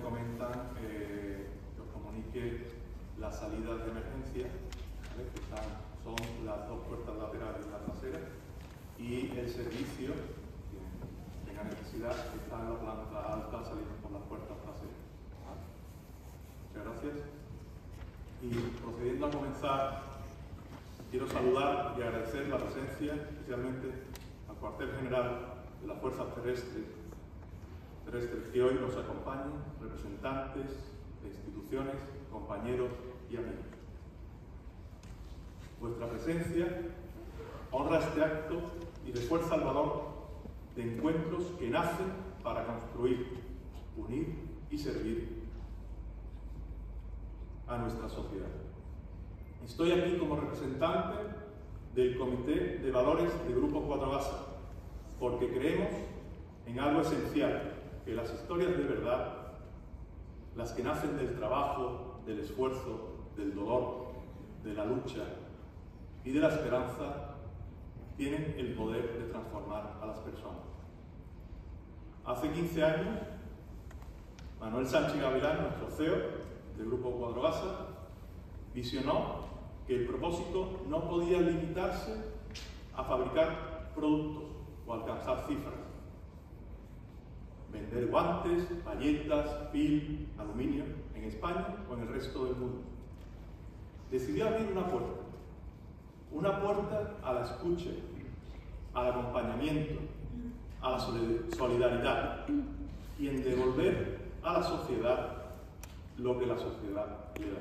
comentan que os comunique las salidas de emergencia, ¿vale? Que son las dos puertas laterales y la trasera, y el servicio, quien tenga necesidad, está en la planta alta saliendo por las puertas traseras. ¿Vale? Muchas gracias. Y procediendo a comenzar, quiero saludar y agradecer la presencia, especialmente al cuartel general de las fuerzas terrestres que hoy nos acompañan, representantes de instituciones, compañeros y amigos. Vuestra presencia honra este acto y refuerza el valor de encuentros que nacen para construir, unir y servir a nuestra sociedad. Estoy aquí como representante del Comité de Valores de Grupo Cuatro Gasas, porque creemos en algo esencial, que las historias de verdad, las que nacen del trabajo, del esfuerzo, del dolor, de la lucha y de la esperanza, tienen el poder de transformar a las personas. Hace 15 años, Manuel Sánchez Gavilán, nuestro CEO del Grupo Cuatro Gasas, visionó que el propósito no podía limitarse a fabricar productos o alcanzar cifras. Vender guantes, bayetas, film, aluminio en España o en el resto del mundo. Decidió abrir una puerta a la escucha, al acompañamiento, a la solidaridad y en devolver a la sociedad lo que la sociedad le da.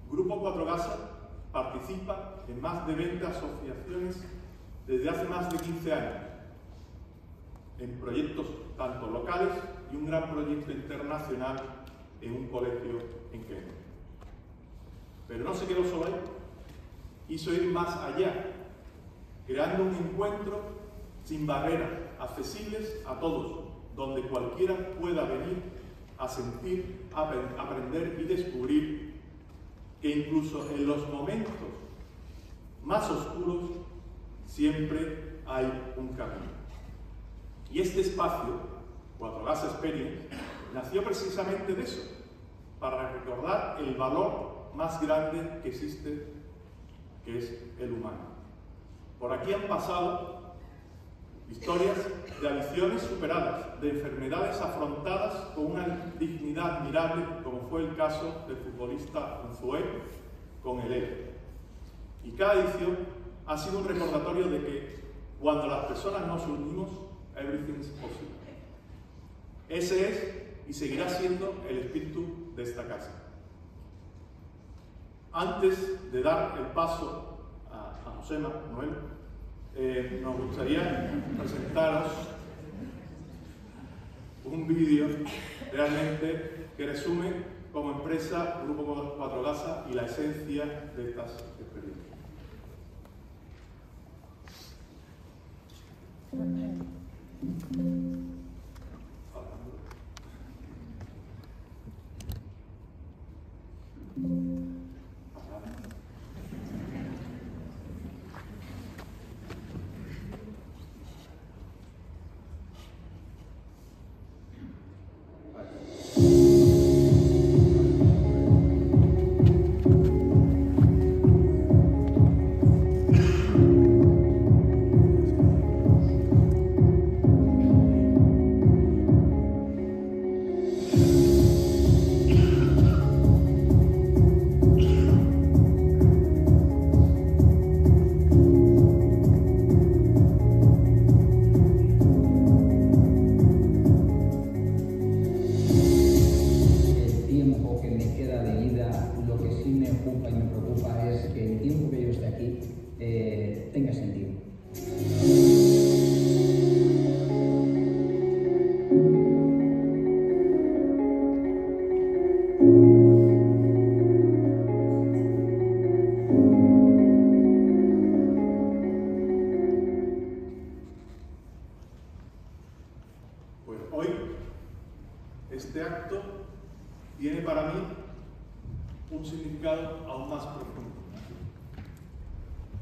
Grupo Cuatro Gasas participa en más de 20 asociaciones desde hace más de 15 años, en proyectos tanto locales y un gran proyecto internacional en un colegio en Kenia. Pero no se quedó solo ahí, hizo ir más allá, creando un encuentro sin barreras, accesibles a todos, donde cualquiera pueda venir a sentir, a aprender y descubrir que incluso en los momentos más oscuros siempre hay un camino. Y este espacio, Cuatro Gasas Experience, nació precisamente de eso, para recordar el valor más grande que existe, que es el humano. Por aquí han pasado historias de adicciones superadas, de enfermedades afrontadas con una dignidad admirable, como fue el caso del futbolista Unzué con el ELA. Y cada edición ha sido un recordatorio de que cuando las personas nos unimos, everything is possible. Ese es y seguirá siendo el espíritu de esta casa. Antes de dar el paso a Josema, Noel, nos gustaría presentaros un vídeo realmente que resume como empresa Grupo Cuatro Gasas y la esencia de estas experiencias. Pues hoy este acto tiene para mí un significado aún más profundo,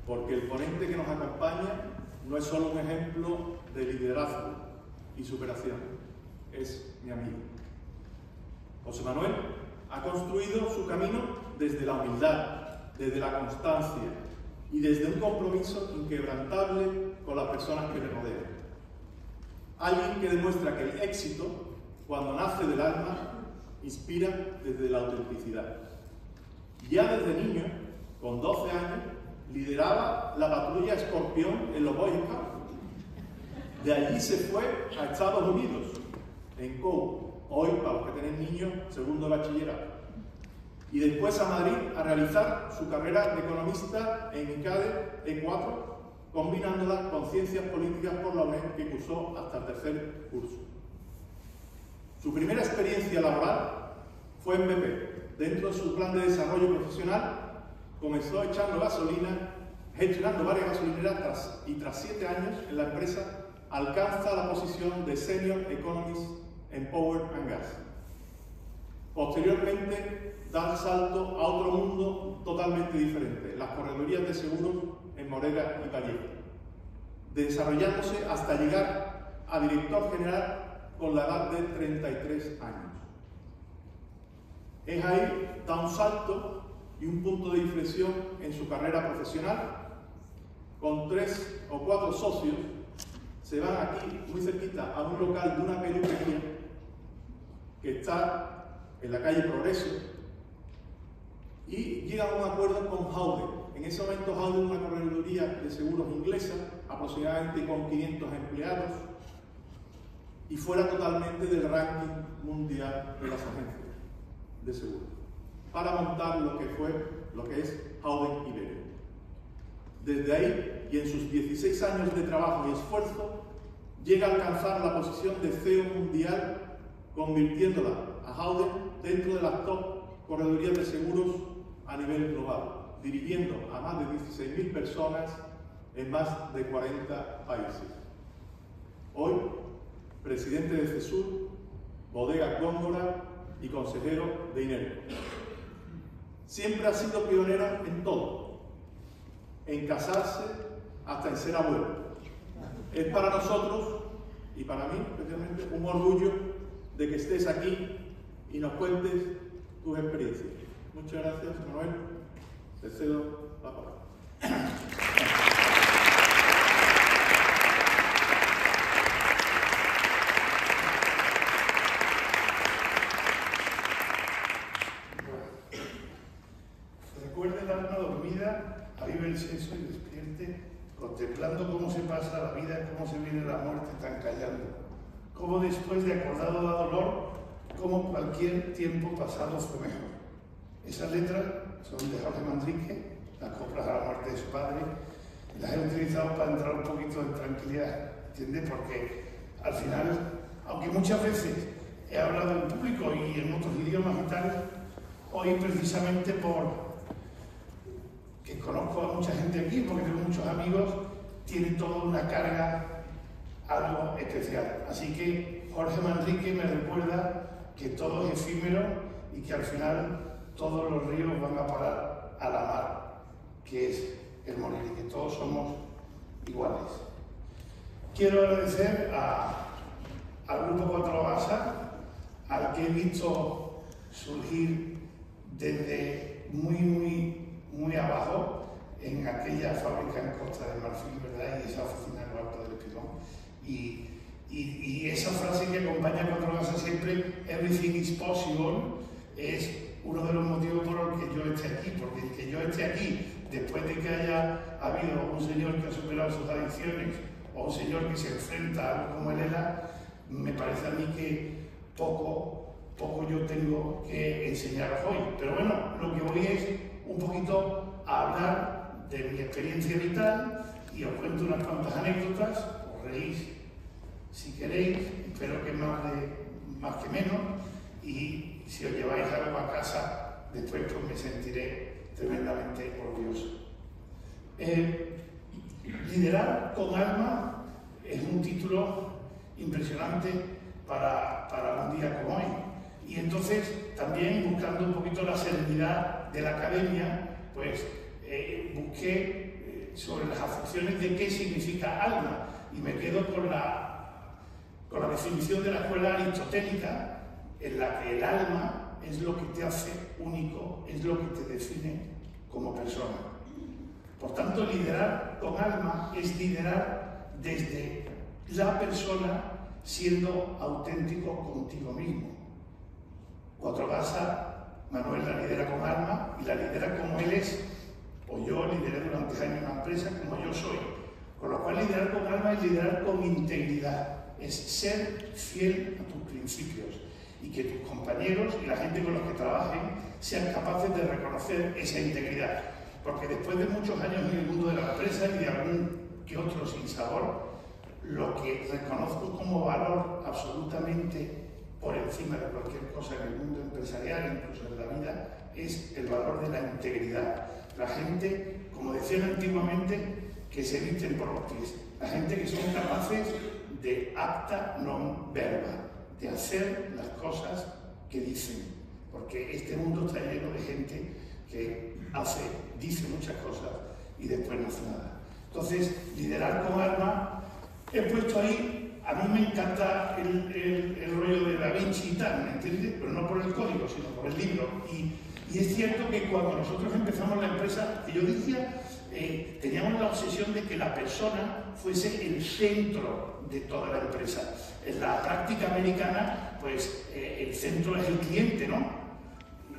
porque el ponente que nos acompaña no es solo un ejemplo de liderazgo y superación, es mi amigo. José Manuel ha construido su camino desde la humildad, desde la constancia y desde un compromiso inquebrantable con las personas que le rodean. Alguien que demuestra que el éxito, cuando nace del alma, inspira desde la autenticidad. Ya desde niño, con 12 años, lideraba la patrulla Escorpión en los Boy Scouts. De allí se fue a Estados Unidos, en COU, hoy, para los que tenéis niños, segundo de bachillerato. Y después a Madrid a realizar su carrera de economista en ICADE E4, combinándola con ciencias políticas por la UNED, que cursó hasta el tercer curso. Su primera experiencia laboral fue en BP. Dentro de su plan de desarrollo profesional, comenzó echando gasolina, gestionando varias gasolineras y tras 7 años en la empresa alcanza la posición de Senior Economist en Power and Gas. Posteriormente da el salto a otro mundo totalmente diferente, las corredurías de seguros en Morera y Vallejo, desarrollándose hasta llegar a director general con la edad de 33 años. Es ahí, da un salto y un punto de inflexión en su carrera profesional. Con 3 o 4 socios se van aquí, muy cerquita, a un local de una peluquería que está en la calle Progreso y llegan a un acuerdo con Howden. En ese momento Howden es una correduría de seguros inglesa, aproximadamente con 500 empleados, y fuera totalmente del ranking mundial de las agencias de seguros, para montar lo que es Howden Iberia. Desde ahí, y en sus 16 años de trabajo y esfuerzo, llega a alcanzar la posición de CEO mundial, convirtiéndola a Howden dentro de las top corredurías de seguros a nivel global, dirigiendo a más de 16.000 personas en más de 40 países. Hoy, presidente de CESUR, Bodega Góndola y consejero de INERCO. Siempre ha sido pionero en todo, en casarse hasta en ser abuelo. Es para nosotros, y para mí especialmente, un orgullo de que estés aquí y nos cuentes tus experiencias. Muchas gracias, Manuel. Te cedo la palabra. Recuerde el alma dormida, avive el seso y despierte, contemplando cómo se pasa la vida, cómo se viene la muerte tan callando, cómo después de acordado da dolor, como cualquier tiempo pasado fue mejor. Esas letras son de Jorge Manrique, las coplas a la muerte de su padre, y las he utilizado para entrar un poquito en tranquilidad, ¿entiendes? Porque al final, aunque muchas veces he hablado en público y en otros idiomas y tal, hoy precisamente por que conozco a mucha gente aquí, porque tengo muchos amigos, tiene toda una carga, algo especial. Así que Jorge Manrique me recuerda que todo es efímero y que al final todos los ríos van a parar a la mar, que es el morir, y que todos somos iguales. Quiero agradecer al Grupo Cuatro Basa, al que he visto surgir desde muy abajo, en aquella fábrica en Costa del Marfil, ¿verdad? Y esa oficina en lo alto del Espigón. Y esa frase que acompaña a Cuatro Basa siempre, everything is possible, es uno de los motivos por los que yo esté aquí, porque el que yo esté aquí, después de que haya habido un señor que ha superado sus adicciones, o un señor que se enfrenta a algo como el ELA, me parece a mí que poco yo tengo que enseñaros hoy. Pero bueno, lo que voy es un poquito a hablar de mi experiencia vital y os cuento unas cuantas anécdotas, os reís si queréis, espero que más que menos, y si os lleváis algo a casa, después pues me sentiré tremendamente orgulloso. Liderar con alma es un título impresionante para un día como hoy. Y entonces, también buscando un poquito la serenidad de la academia, pues busqué sobre las acepciones de qué significa alma, y me quedo con la definición de la escuela aristotélica, en la que el alma es lo que te hace único, es lo que te define como persona. Por tanto, liderar con alma es liderar desde la persona siendo auténtico contigo mismo. Cuatro Basa, Manuel la lidera con alma y la lidera como él es, o yo lideré durante años una empresa como yo soy. Con lo cual, liderar con alma es liderar con integridad, es ser fiel a tus principios y que tus compañeros y la gente con los que trabajen sean capaces de reconocer esa integridad. Porque después de muchos años en el mundo de la empresa y de algún que otro sinsabor, lo que reconozco como valor absolutamente por encima de cualquier cosa en el mundo empresarial, incluso en la vida, es el valor de la integridad. La gente, como decían antiguamente, que se visten por los pies. La gente que son capaces de acta non verba, de hacer las cosas que dicen. Porque este mundo está lleno de gente que dice muchas cosas y después no hace nada. Entonces, liderar con alma, he puesto ahí, a mí me encanta el rollo de Da Vinci y tal, ¿me entiendes? Pero no por el código, sino por el libro. Y es cierto que cuando nosotros empezamos la empresa, que yo decía, teníamos la obsesión de que la persona fuese el centro de toda la empresa. En la práctica americana, pues el centro es el cliente, ¿no?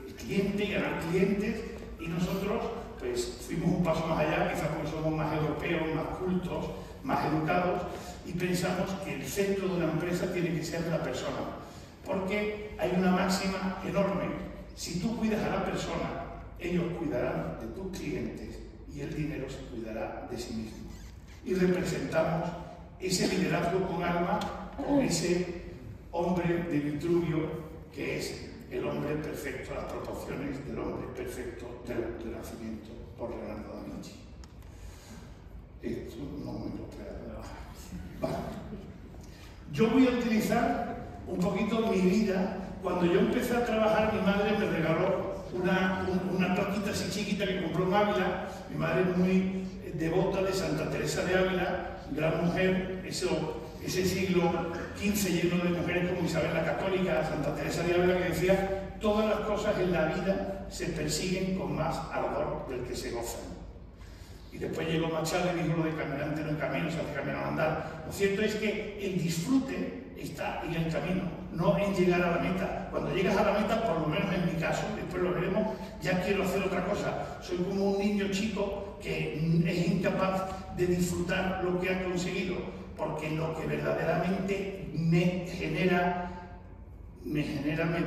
El cliente, ganar clientes, y nosotros pues fuimos un paso más allá, quizás porque somos más europeos, más cultos, más educados, y pensamos que el centro de una empresa tiene que ser la persona, porque hay una máxima enorme: si tú cuidas a la persona, ellos cuidarán de tus clientes y el dinero se cuidará de sí mismo. Y representamos ese liderazgo con alma, con ese hombre de Vitruvio que es el hombre perfecto, las proporciones del hombre perfecto del Renacimiento por Leonardo da Vinci. Esto no me lo esperaba. Vale. Yo voy a utilizar un poquito mi vida. Cuando yo empecé a trabajar, mi madre me regaló una plaquita así chiquita que compró en Ávila. Mi madre es muy devota de Santa Teresa de Ávila, gran mujer, ese siglo XV lleno de mujeres como Isabel la Católica, Santa Teresa de Ávila, que decía: todas las cosas en la vida se persiguen con más ardor del que se gozan. Y después llegó Machado y dijo lo de caminante no en camino, se hace camino al andar. Lo cierto es que el disfrute está en el camino, no en llegar a la meta. Cuando llegas a la meta, por lo menos en mi caso, después lo veremos, ya quiero hacer otra cosa. Soy como un niño chico que es incapaz de disfrutar lo que ha conseguido, porque lo que verdaderamente me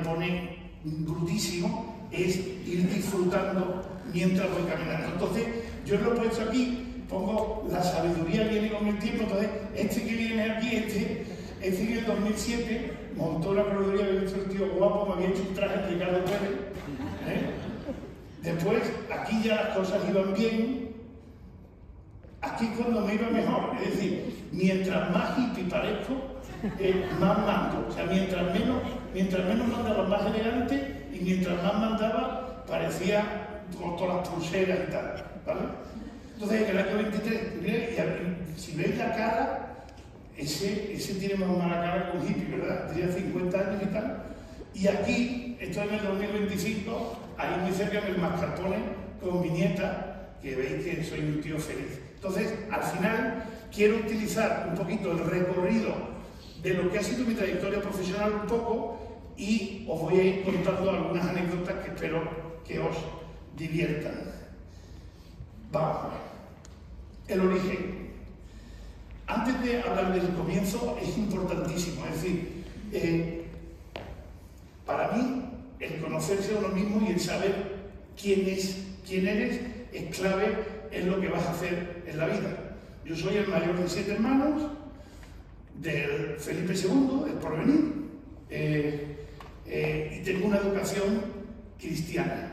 pone brutísimo es ir disfrutando mientras voy caminando. Entonces, yo lo he puesto aquí, pongo la sabiduría viene con el tiempo. Entonces, este que viene aquí, este que en el 2007 montó la correduría, había visto el tío guapo, me había hecho un traje de Ricardo Pérez. Después, aquí ya las cosas iban bien. Aquí es cuando me iba mejor, es decir, mientras más hippie parezco, más mando. O sea, mientras menos mandaba, más elegante, y mientras más mandaba, parecía con todas las pulseras y tal, ¿vale? Entonces, en el año 23, si veis la cara, ese tiene más mala cara que un hippie, ¿verdad? Tenía 50 años y tal. Y aquí, estoy en el 2025, ahí muy cerca en el Mascarpone, con mi nieta, que veis que soy un tío feliz. Entonces, al final, quiero utilizar un poquito el recorrido de lo que ha sido mi trayectoria profesional un poco, y os voy a ir contando algunas anécdotas que espero que os diviertan. Vamos a ver. El origen. Antes de hablar del comienzo, es importantísimo. Es decir, para mí, el conocerse a uno mismo y el saber quién eres, es clave en lo que vas a hacer en la vida. Yo soy el mayor de 7 hermanos, del Felipe II, del Porvenir, y tengo una educación cristiana.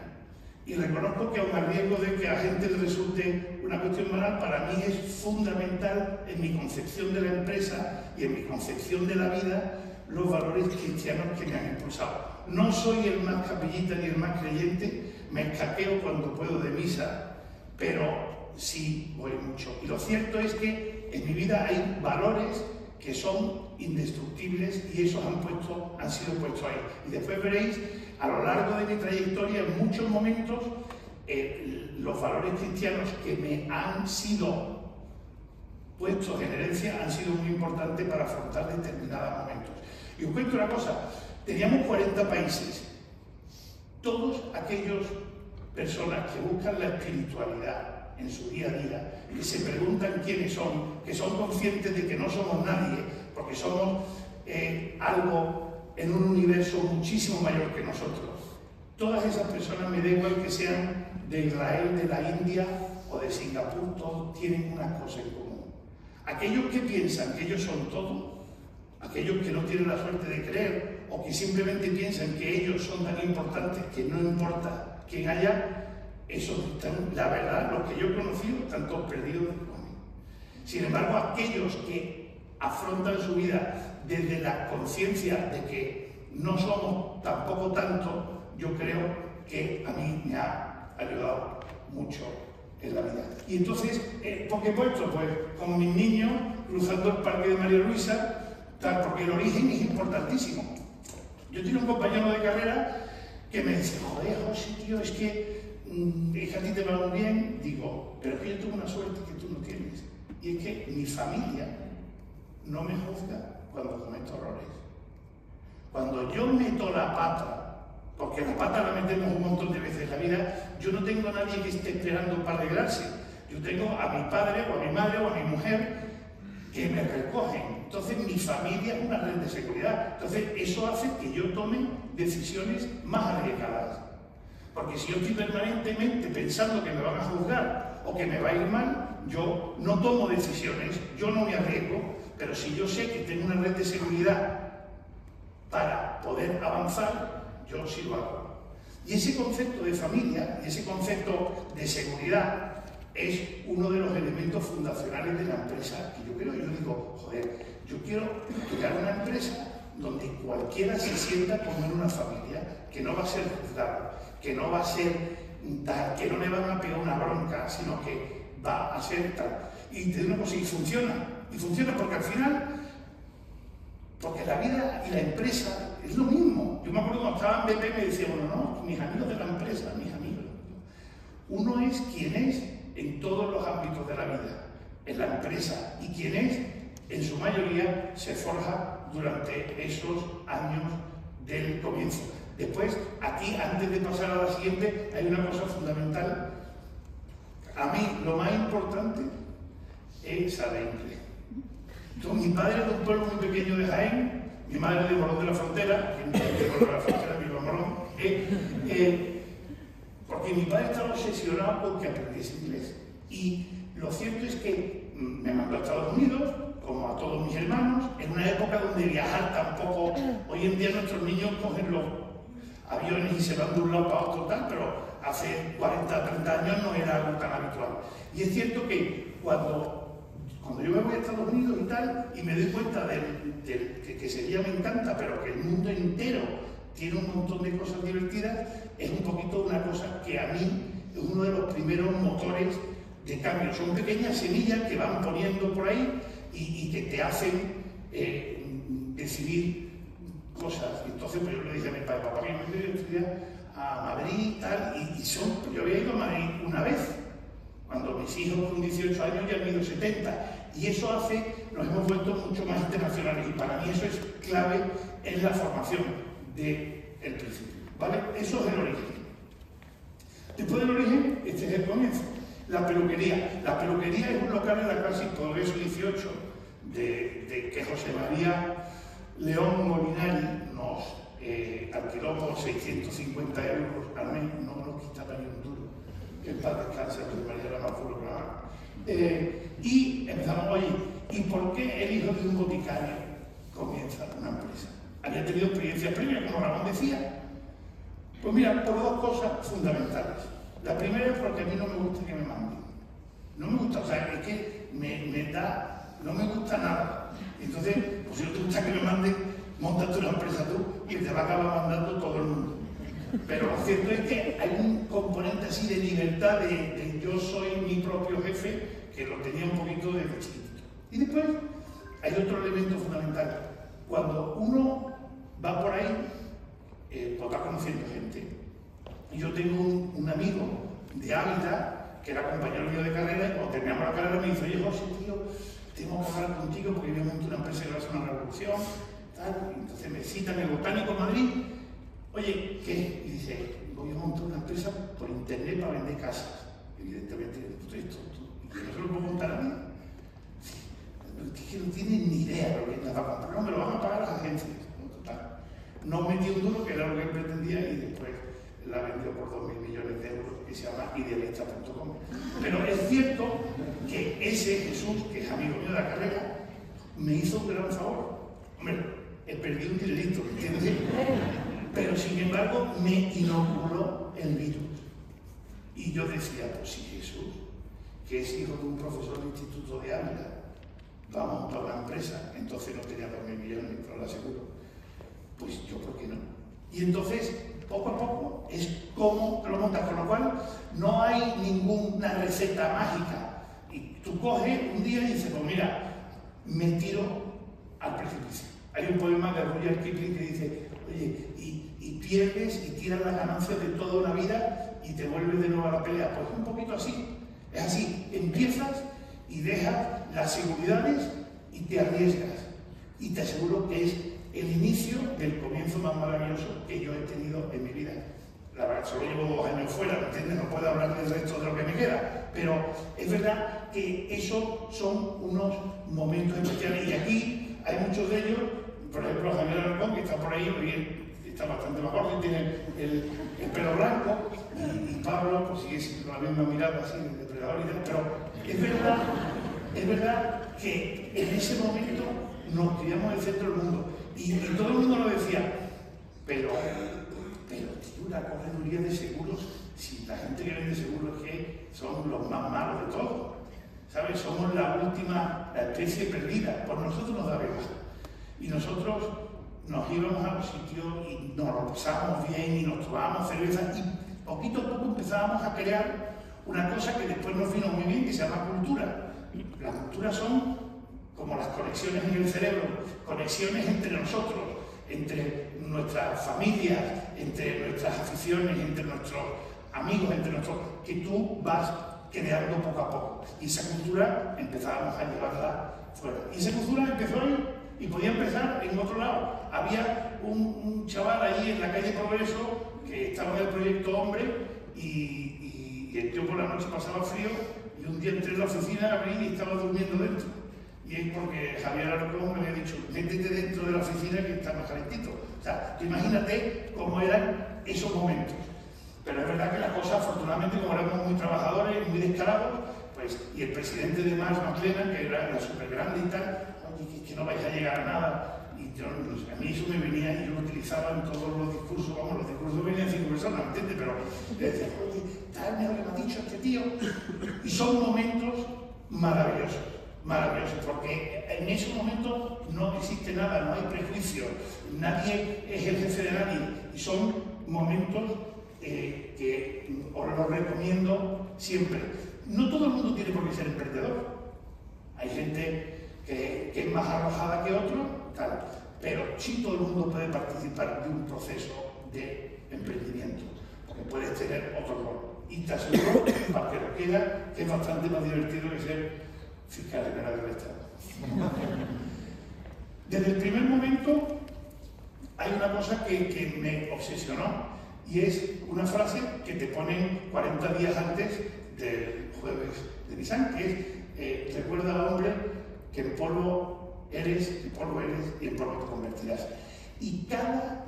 Y reconozco que, aun a riesgo de que a la gente le resulte una cuestión banal, para mí es fundamental en mi concepción de la empresa y en mi concepción de la vida los valores cristianos que me han impulsado. No soy el más capillita ni el más creyente, me escaqueo cuando puedo de misa, pero sí voy mucho. Y lo cierto es que en mi vida hay valores que son indestructibles y esos han sido puestos ahí. Y después veréis, a lo largo de mi trayectoria, en muchos momentos, los valores cristianos que me han sido puestos en herencia han sido muy importantes para afrontar determinados momentos. Y os cuento una cosa, teníamos 40 países, todos aquellos personas que buscan la espiritualidad en su día a día, que se preguntan quiénes son, que son conscientes de que no somos nadie, porque somos algo en un universo muchísimo mayor que nosotros. Todas esas personas, me da igual que sean de Israel, de la India o de Singapur, todos tienen una cosa en común. Aquellos que piensan que ellos son todo, aquellos que no tienen la suerte de creer o que simplemente piensan que ellos son tan importantes que no importa quién haya, esos están, la verdad, los que yo he conocido, están todos perdidos de camino. Sin embargo, aquellos que afrontan su vida desde la conciencia de que no somos tampoco tanto, yo creo que a mí me ha ayudado mucho en la vida. Y entonces, ¿por qué he puesto? Pues como mis niños cruzando el parque de María Luisa, tal, porque el origen es importantísimo. Yo tengo un compañero de carrera que me dice, joder, José, tío, es que a ti te va muy bien. Digo, pero es que yo tengo una suerte que tú no tienes. Y es que mi familia no me juzga cuando cometo errores. Cuando yo meto la pata, porque la pata la metemos un montón de veces en la vida, yo no tengo a nadie que esté esperando para alegrarse. Yo tengo a mi padre o a mi madre o a mi mujer que me recogen. Entonces mi familia es una red de seguridad. Entonces eso hace que yo tome decisiones más arriesgadas. Porque si yo estoy permanentemente pensando que me van a juzgar o que me va a ir mal, yo no tomo decisiones, yo no me arriesgo, pero si yo sé que tengo una red de seguridad para poder avanzar, yo sí lo hago. Y ese concepto de familia y ese concepto de seguridad es uno de los elementos fundacionales de la empresa que yo creo. Yo digo, joder, yo quiero crear una empresa donde cualquiera se sienta como en una familia, que no va a ser juzgado, que no va a ser tal, que no le van a pegar una bronca, sino que va a ser tal. Y te digo una cosa, y funciona porque al final, porque la vida y la empresa es lo mismo. Yo me acuerdo cuando estaba en BP me decía, bueno, no, mis amigos de la empresa, mis amigos. Uno es quien es en todos los ámbitos de la vida, en la empresa, y quien es, en su mayoría, se forja durante esos años del comienzo. Después, aquí, antes de pasar a la siguiente, hay una cosa fundamental. A mí, lo más importante es saber inglés. Entonces, mi padre es de un pueblo muy pequeño de Jaén, mi madre de Morón de la Frontera, viva Morón, porque mi padre estaba obsesionado con que aprendiese inglés. Y lo cierto es que me mandó a Estados Unidos, como a todos mis hermanos, en una época donde viajar tampoco... Hoy en día nuestros niños cogen los aviones y se van de un lado para otro, tal, pero hace 40, 30 años no era algo tan habitual. Y es cierto que cuando yo me voy a Estados Unidos y tal, y me doy cuenta que Sevilla me encanta, pero que el mundo entero tiene un montón de cosas divertidas, es un poquito una cosa que a mí es uno de los primeros motores de cambio. Son pequeñas semillas que van poniendo por ahí y que te hacen decidir cosas. Entonces pues yo le dije a mi padre, papá, que yo me quiero estudiar a Madrid y tal, yo había ido a Madrid una vez, cuando mis hijos con 18 años ya han ido 70, y eso hace, nos hemos vuelto mucho más internacionales, y para mí eso es clave en la formación del principio, ¿vale? Eso es el origen. Después del origen, este es el comienzo. La peluquería. La peluquería es un local en la calle Progreso 18 de que José María León Molinari nos alquiló por 650 euros al mes, no me lo quitaba ni un duro, que en paz descanse, José María era más duro que nada. Y empezamos, oye, ¿y por qué el hijo de un boticario comienza una empresa? Había tenido experiencias previas, como Ramón decía. Pues mira, por dos cosas fundamentales. La primera es porque a mí no me gusta que me manden. No me gusta, o sea, es que no me gusta nada. Entonces, pues si no te gusta que me manden, móntate una empresa tú y te va a acabar mandando todo el mundo. Pero lo cierto es que hay un componente así de libertad, de yo soy mi propio jefe, que lo tenía un poquito desde chiquitito. Y después hay otro elemento fundamental. Cuando uno va por ahí, pues va conociendo gente. Yo tengo un amigo de Ávila, que era compañero mío de carrera, y cuando terminamos la carrera me dice: oye, José, tío, tengo que hablar contigo porque yo monto una empresa que va a hacer una revolución, tal. Y entonces me cita en el Botánico de Madrid. Oye, ¿qué? Y dice: voy a montar una empresa por internet para vender casas. Evidentemente, esto, y yo no se lo puedo montar a mí. Es que no tienen ni idea de lo que las va a comprar. No, me lo van a pagar las agencias. Total. No metí un duro, que era lo que él pretendía, y después la vendió por 2.000 millones de euros, que se llama idealista.com. Pero es cierto que ese Jesús, que es amigo mío de la carrera, me hizo un gran favor. Hombre, perdí un dinerito, ¿entiendes? Pero sin embargo me inoculó el virus. Y yo decía: pues si Jesús, que es hijo de un profesor de instituto de Ávila, va a montar una empresa, entonces no tenía 2.000 millones, pero lo aseguro, pues yo, ¿por qué no? Y entonces, poco a poco, es como lo montas, con lo cual no hay ninguna receta mágica. Y tú coges un día y dices: pues mira, me tiro al precipicio. Hay un poema de Rudyard Kipling que dice: oye, y pierdes y tiras las ganancias de toda una vida y te vuelves de nuevo a la pelea. Pues un poquito así. Es así, empiezas y dejas las seguridades y te arriesgas. Y te aseguro que es el inicio del comienzo más maravilloso que yo he tenido en mi vida. La verdad, solo llevo 2 años fuera, ¿me entiendes? No puedo hablar del resto de lo que me queda. Pero es verdad que esos son unos momentos especiales. Y aquí hay muchos de ellos. Por ejemplo, Javier Alarcón, que está por ahí, hoy está bastante más gordo y tiene el pelo blanco, y Pablo pues sigue siendo la misma mirada así de depredador y tal. Pero es verdad que en ese momento nos criamos en el centro del mundo, y todo el mundo lo decía: pero tío, una correduría de seguros, si la gente que vende seguros es que son los más malos de todos, ¿sabes? Somos la última, la especie perdida. Por nosotros nos da vergüenza. Y nosotros nos íbamos a los sitios y nos lo pasábamos bien y nos tomábamos cerveza, y poquito a poco empezábamos a crear una cosa que después nos vino muy bien, que se llama cultura. Las culturas son como las conexiones en el cerebro, conexiones entre nosotros, entre nuestras familias, entre nuestras aficiones, entre nuestros amigos, entre nuestros, que tú vas creando poco a poco. Y esa cultura empezábamos a llevarla fuera. Y esa cultura empezó ahí. Y podía empezar en otro lado. Había un chaval allí en la calle Progreso que estaba en el proyecto Hombre, y el tío por la noche pasaba frío, y un día entré en la oficina, abrí y estaba durmiendo dentro. Y es porque Javier Alarcón me había dicho: métete dentro de la oficina que está más calentito. O sea, tú imagínate cómo eran esos momentos. Pero es verdad que las cosas, afortunadamente, como éramos muy trabajadores, muy descarados, pues, y el presidente de Marx McLennan, que era súper grande y tal, que no vais a llegar a nada. Y yo, a mí eso me venía, y yo lo utilizaba en todos los discursos. Vamos, los discursos venían 5 personas, ¿me entiendes? Pero le decía: oye, tal, me ha dicho este tío. Y son momentos maravillosos, maravillosos, porque en esos momentos no existe nada, no hay prejuicios, nadie es el jefe de nadie, y son momentos que os los recomiendo siempre. No todo el mundo tiene por qué ser emprendedor. Hay gente que es más arrojada que otro, tal, pero sí todo el mundo puede participar de un proceso de emprendimiento, porque puedes tener otro rol. Y te aseguro, para que lo queda, que es bastante más divertido que ser fiscal general del Estado. Desde el primer momento hay una cosa que me obsesionó, y es una frase que te ponen 40 días antes del jueves de Nisan, que es: recuerda al hombre que en polvo eres y en polvo te convertirás. Y cada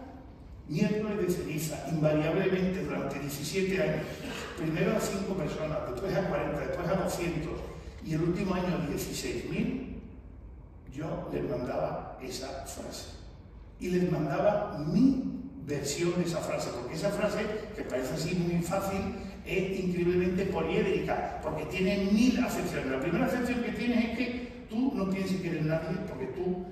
miércoles de ceniza, invariablemente durante 17 años, primero a 5 personas, después a 40, después a 200, y el último año a 16.000, yo les mandaba esa frase. Y les mandaba mi versión de esa frase, porque esa frase, que parece así muy fácil, es increíblemente poliédrica, porque tiene 1000 acepciones. La primera acepción que tienes es que tú no pienses que eres nadie, porque tú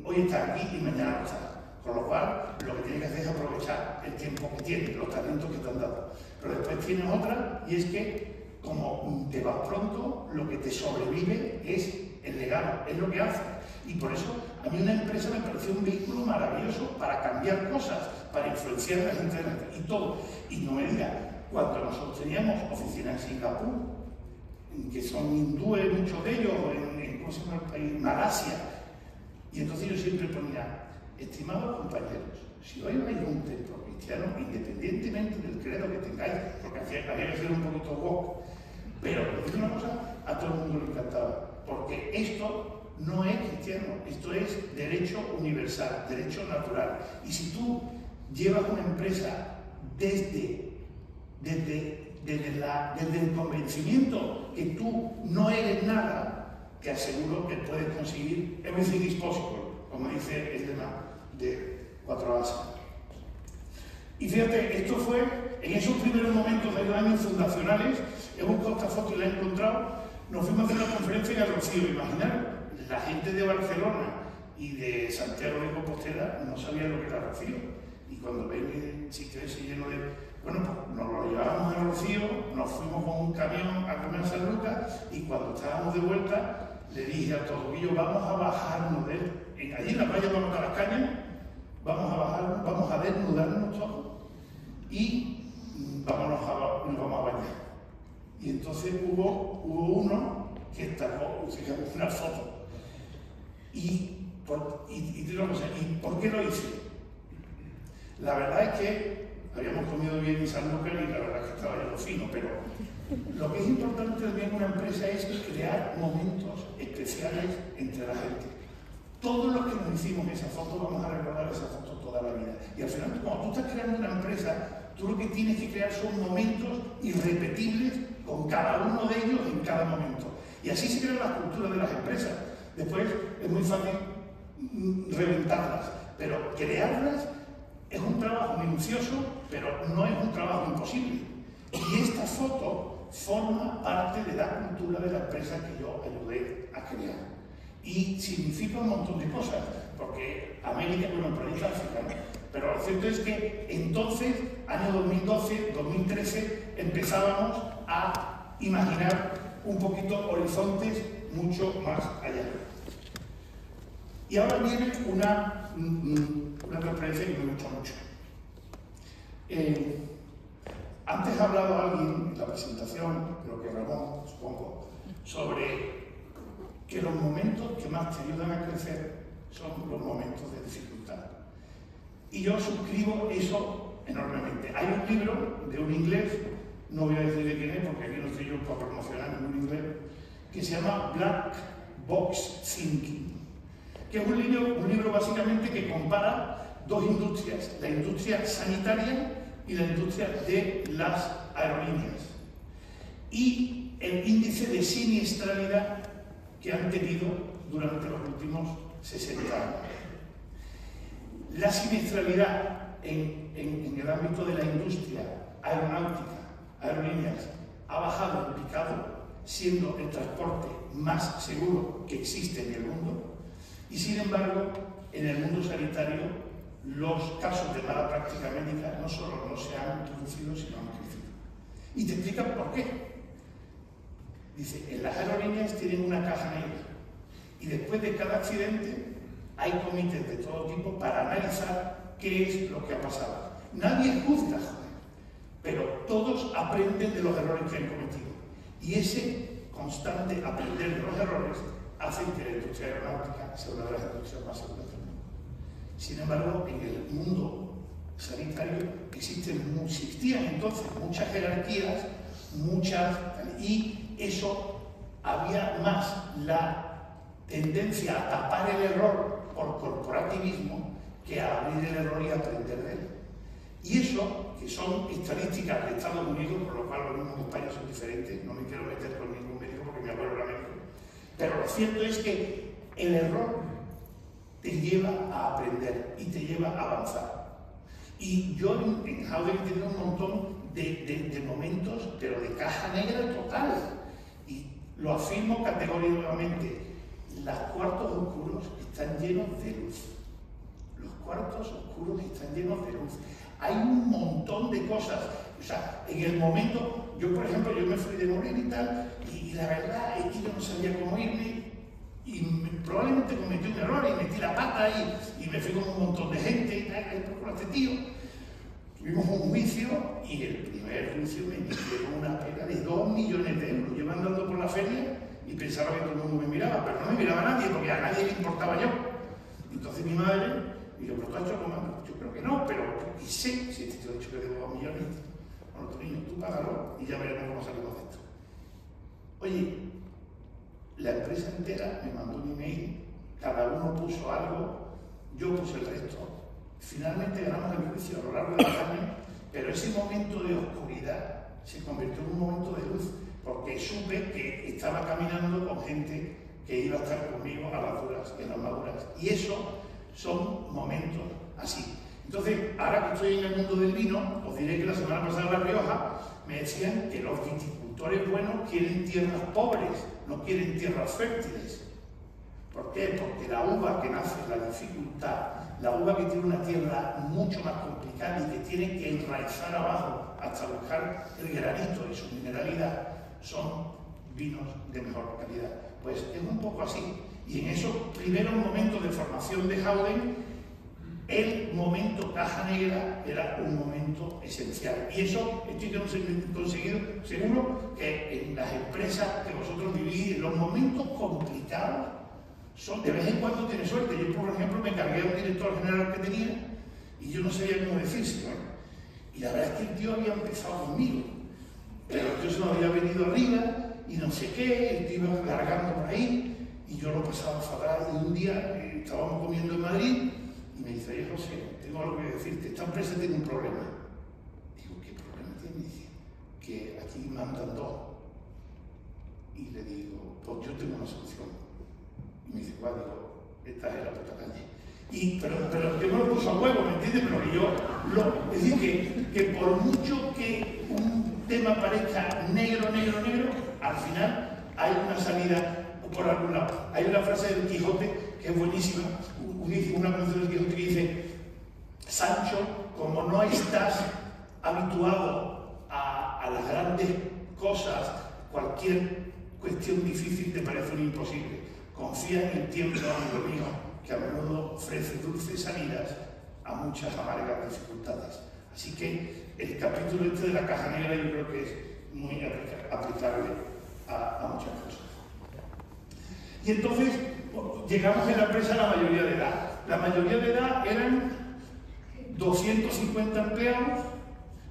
hoy estás aquí y mañana no estás. Con lo cual, lo que tienes que hacer es aprovechar el tiempo que tienes, los talentos que te han dado. Pero después tienes otra, y es que, como te vas pronto, lo que te sobrevive es el legado, es lo que haces. Y por eso a mí una empresa me pareció un vehículo maravilloso para cambiar cosas, para influenciar a la gente y todo. Y no me diga, cuando nosotros teníamos oficinas en Singapur, que son hindúes muchos de ellos, en ¿cómo se llama el país? Malasia. Y entonces yo siempre ponía, estimados compañeros, si hoy vais a un templo cristiano, independientemente del credo que tengáis, porque había que ser un poquito woke, pero os digo una cosa, a todo el mundo le encantaba, porque esto no es cristiano, esto es derecho universal, derecho natural. Y si tú llevas una empresa desde el convencimiento que tú no eres nada, te aseguro que puedes conseguir everything is possible, como dice el lema de 4As. Y fíjate, esto fue en esos primeros momentos de los años fundacionales. He buscado esta foto y la he encontrado. Nos fuimos a hacer una conferencia en el Rocío. Imaginaros, la gente de Barcelona y de Santiago de Compostela no sabía lo que era Rocío. Y cuando ven el sitio ese lleno de... Bueno, pues nos lo llevábamos al Rocío, nos fuimos con un camión a comer a San Lucas y cuando estábamos de vuelta le dije a todos, yo vamos a bajarnos de él. Allí en la playa vamos a las cañas, vamos a bajarnos, vamos a desnudarnos todos y nos vamos a bañar. Y entonces hubo uno que sacó una foto. Y digo una cosa, ¿y por qué lo hice? La verdad es que habíamos comido bien en San Lucas y la verdad es que estaba ya lo fino, pero lo que es importante también en una empresa es crear momentos especiales entre la gente. Todos los que nos hicimos esa foto vamos a recordar esa foto toda la vida. Y al final, cuando tú estás creando una empresa, tú lo que tienes que crear son momentos irrepetibles con cada uno de ellos en cada momento. Y así se crea la cultura de las empresas. Después es muy fácil reventarlas, pero crearlas es un trabajo minucioso, pero no es un trabajo imposible. Y esta foto forma parte de la cultura de la empresa que yo ayudé a crear. Y significa un montón de cosas, porque América, bueno, el planeta África, ¿no? Pero lo cierto es que entonces, año 2012, 2013, empezábamos a imaginar un poquito horizontes mucho más allá. Y ahora viene una referencia que me gusta mucho. Antes ha hablado alguien en la presentación, creo que Ramón, supongo, sobre que los momentos que más te ayudan a crecer son los momentos de dificultad. Y yo suscribo eso enormemente. Hay un libro de un inglés, no voy a decir de quién es porque aquí no estoy yo para promocionar ningún inglés, que se llama Black Box Thinking, que es un libro básicamente que compara dos industrias, la industria sanitaria y la industria de las aerolíneas, y el índice de siniestralidad que han tenido durante los últimos 60 años. La siniestralidad en el ámbito de la industria aeronáutica, aerolíneas, ha bajado en picado, siendo el transporte más seguro que existe en el mundo, y sin embargo, en el mundo sanitario, los casos de mala práctica médica no solo no se han reducido, sino han crecido. Y te explican por qué. Dice, en las aerolíneas tienen una caja negra y después de cada accidente hay comités de todo tipo para analizar qué es lo que ha pasado. Nadie juzga, joder, pero todos aprenden de los errores que han cometido. Y ese constante aprender de los errores hace que la industria aeronáutica sea una de las industrias más seguras del mundo. Sin embargo, en el mundo sanitario existían entonces muchas jerarquías, y eso había más la tendencia a tapar el error por corporativismo que a abrir el error y aprender de él. Y eso, que son estadísticas de Estados Unidos, por lo cual los mismos en España son diferentes, no me quiero meter con ningún médico porque mi abuelo era médico, pero lo cierto es que el error te lleva a aprender y te lleva a avanzar. Y yo en Howden he tenido un montón de momentos, pero de caja negra total. Y lo afirmo categóricamente, los cuartos oscuros están llenos de luz. Los cuartos oscuros están llenos de luz. Hay un montón de cosas. O sea, en el momento, yo por ejemplo, yo me fui de morir y tal, y la verdad es que yo no sabía cómo irme. y probablemente cometí un error y metí la pata y me fui con un montón de gente y tal, con este tío. Tuvimos un juicio y el primer juicio me dieron una pena de 2 millones de euros. Yo iba andando por la feria y pensaba que todo el mundo me miraba, pero no me miraba nadie porque a nadie le importaba yo. Entonces mi madre me dijo, ¿pero tú has hecho algo malo? Yo creo que no, pero y sé si este tío ha dicho que debo 2 millones. Bueno, tu niño, tú págalo y ya veremos cómo salimos de esto. Oye, la empresa entera me mandó un email, cada uno puso algo, yo puse el resto. Finalmente ganamos el juicio a lo largo de los años, pero ese momento de oscuridad se convirtió en un momento de luz, porque supe que estaba caminando con gente que iba a estar conmigo a las duras y a las maduras. Y eso son momentos así. Entonces, ahora que estoy en el mundo del vino, os diré que la semana pasada en La Rioja me decían que los viticultores buenos quieren tierras pobres, no quieren tierras fértiles. ¿Por qué? Porque la uva que nace en la dificultad, la uva que tiene una tierra mucho más complicada y que tiene que enraizar abajo hasta buscar el granito y su mineralidad, son vinos de mejor calidad. Pues es un poco así. Y en esos primeros momentos de formación de Howden, el momento caja negra era un momento esencial. Y eso estoy conseguido, seguro que en las empresas que vosotros vivís, en los momentos complicados, de vez en cuando tiene suerte. Yo, por ejemplo, me cargué a un director general que tenía y yo no sabía cómo decírselo. Y la verdad es que el tío había empezado conmigo, pero el tío se nos había venido arriba y no sé qué, el tío iba largando por ahí y yo lo pasaba fatal. Y un día estábamos comiendo en Madrid y me dice, oye José, tengo algo que decirte, esta empresa tiene un problema. Digo, ¿qué problema tiene? Dice, que aquí mandan dos. Y le digo, pues yo tengo una solución. Y me dice, ¿cuál? Digo, esta es la puta calle. Pero que no lo puso a huevo, ¿me entiendes? Pero que yo, es decir, que por mucho que un tema parezca negro, al final hay una salida por algún lado. Hay una frase del Quijote que es buenísima, una canción del Quijote que dice, Sancho, como no estás habituado a las grandes cosas, cualquier cuestión difícil te parece un imposible. Confía en el tiempo, amigo mío, que a menudo ofrece dulces salidas a muchas amargas dificultades. Así que el capítulo este de la caja negra yo creo que es muy aplicable a muchas cosas. Y entonces llegamos en la empresa a la mayoría de edad. La mayoría de edad eran 250 empleados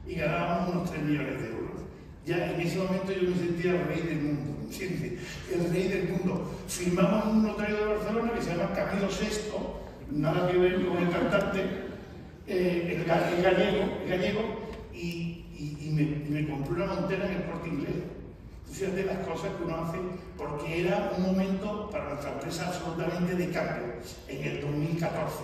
y ganábamos unos 3 millones de euros. Ya en ese momento yo me sentía el rey del mundo, ¿me entiendes? El rey del mundo. Firmamos un notario de Barcelona que se llama Camilo VI, nada que ver con el cantante, el gallego, y me compró una montera en el Corte Inglés. Fíjate las cosas que uno hace, porque era un momento para nuestra empresa absolutamente de cambio, en el 2014.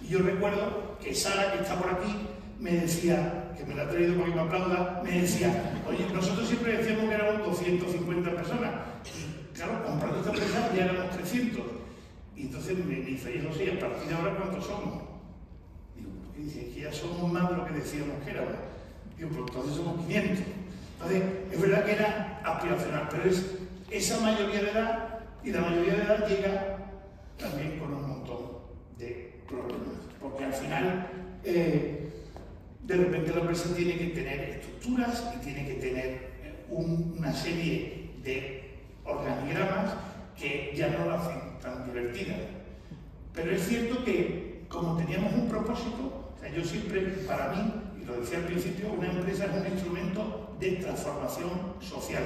Y yo recuerdo que Sara, que está por aquí, me decía, que me la ha traído porque me aplauda, me decía, oye, nosotros siempre decíamos que éramos 250 personas. Y claro, comprando esta empresa ya éramos 300. Y entonces me dice, oye, José, ¿y a partir de ahora cuántos somos? Digo, ¿qué dice? Que ya somos más de lo que decíamos que éramos. Digo, pues entonces somos 500. Entonces, es verdad que era aspiracional, pero es esa mayoría de edad, y la mayoría de edad llega también con un montón de problemas. Porque al final, de repente la empresa tiene que tener estructuras y tiene que tener una serie de organigramas que ya no lo hacen tan divertida. Pero es cierto que, como teníamos un propósito, o sea, yo siempre, para mí, y lo decía al principio, una empresa es un instrumento de transformación social.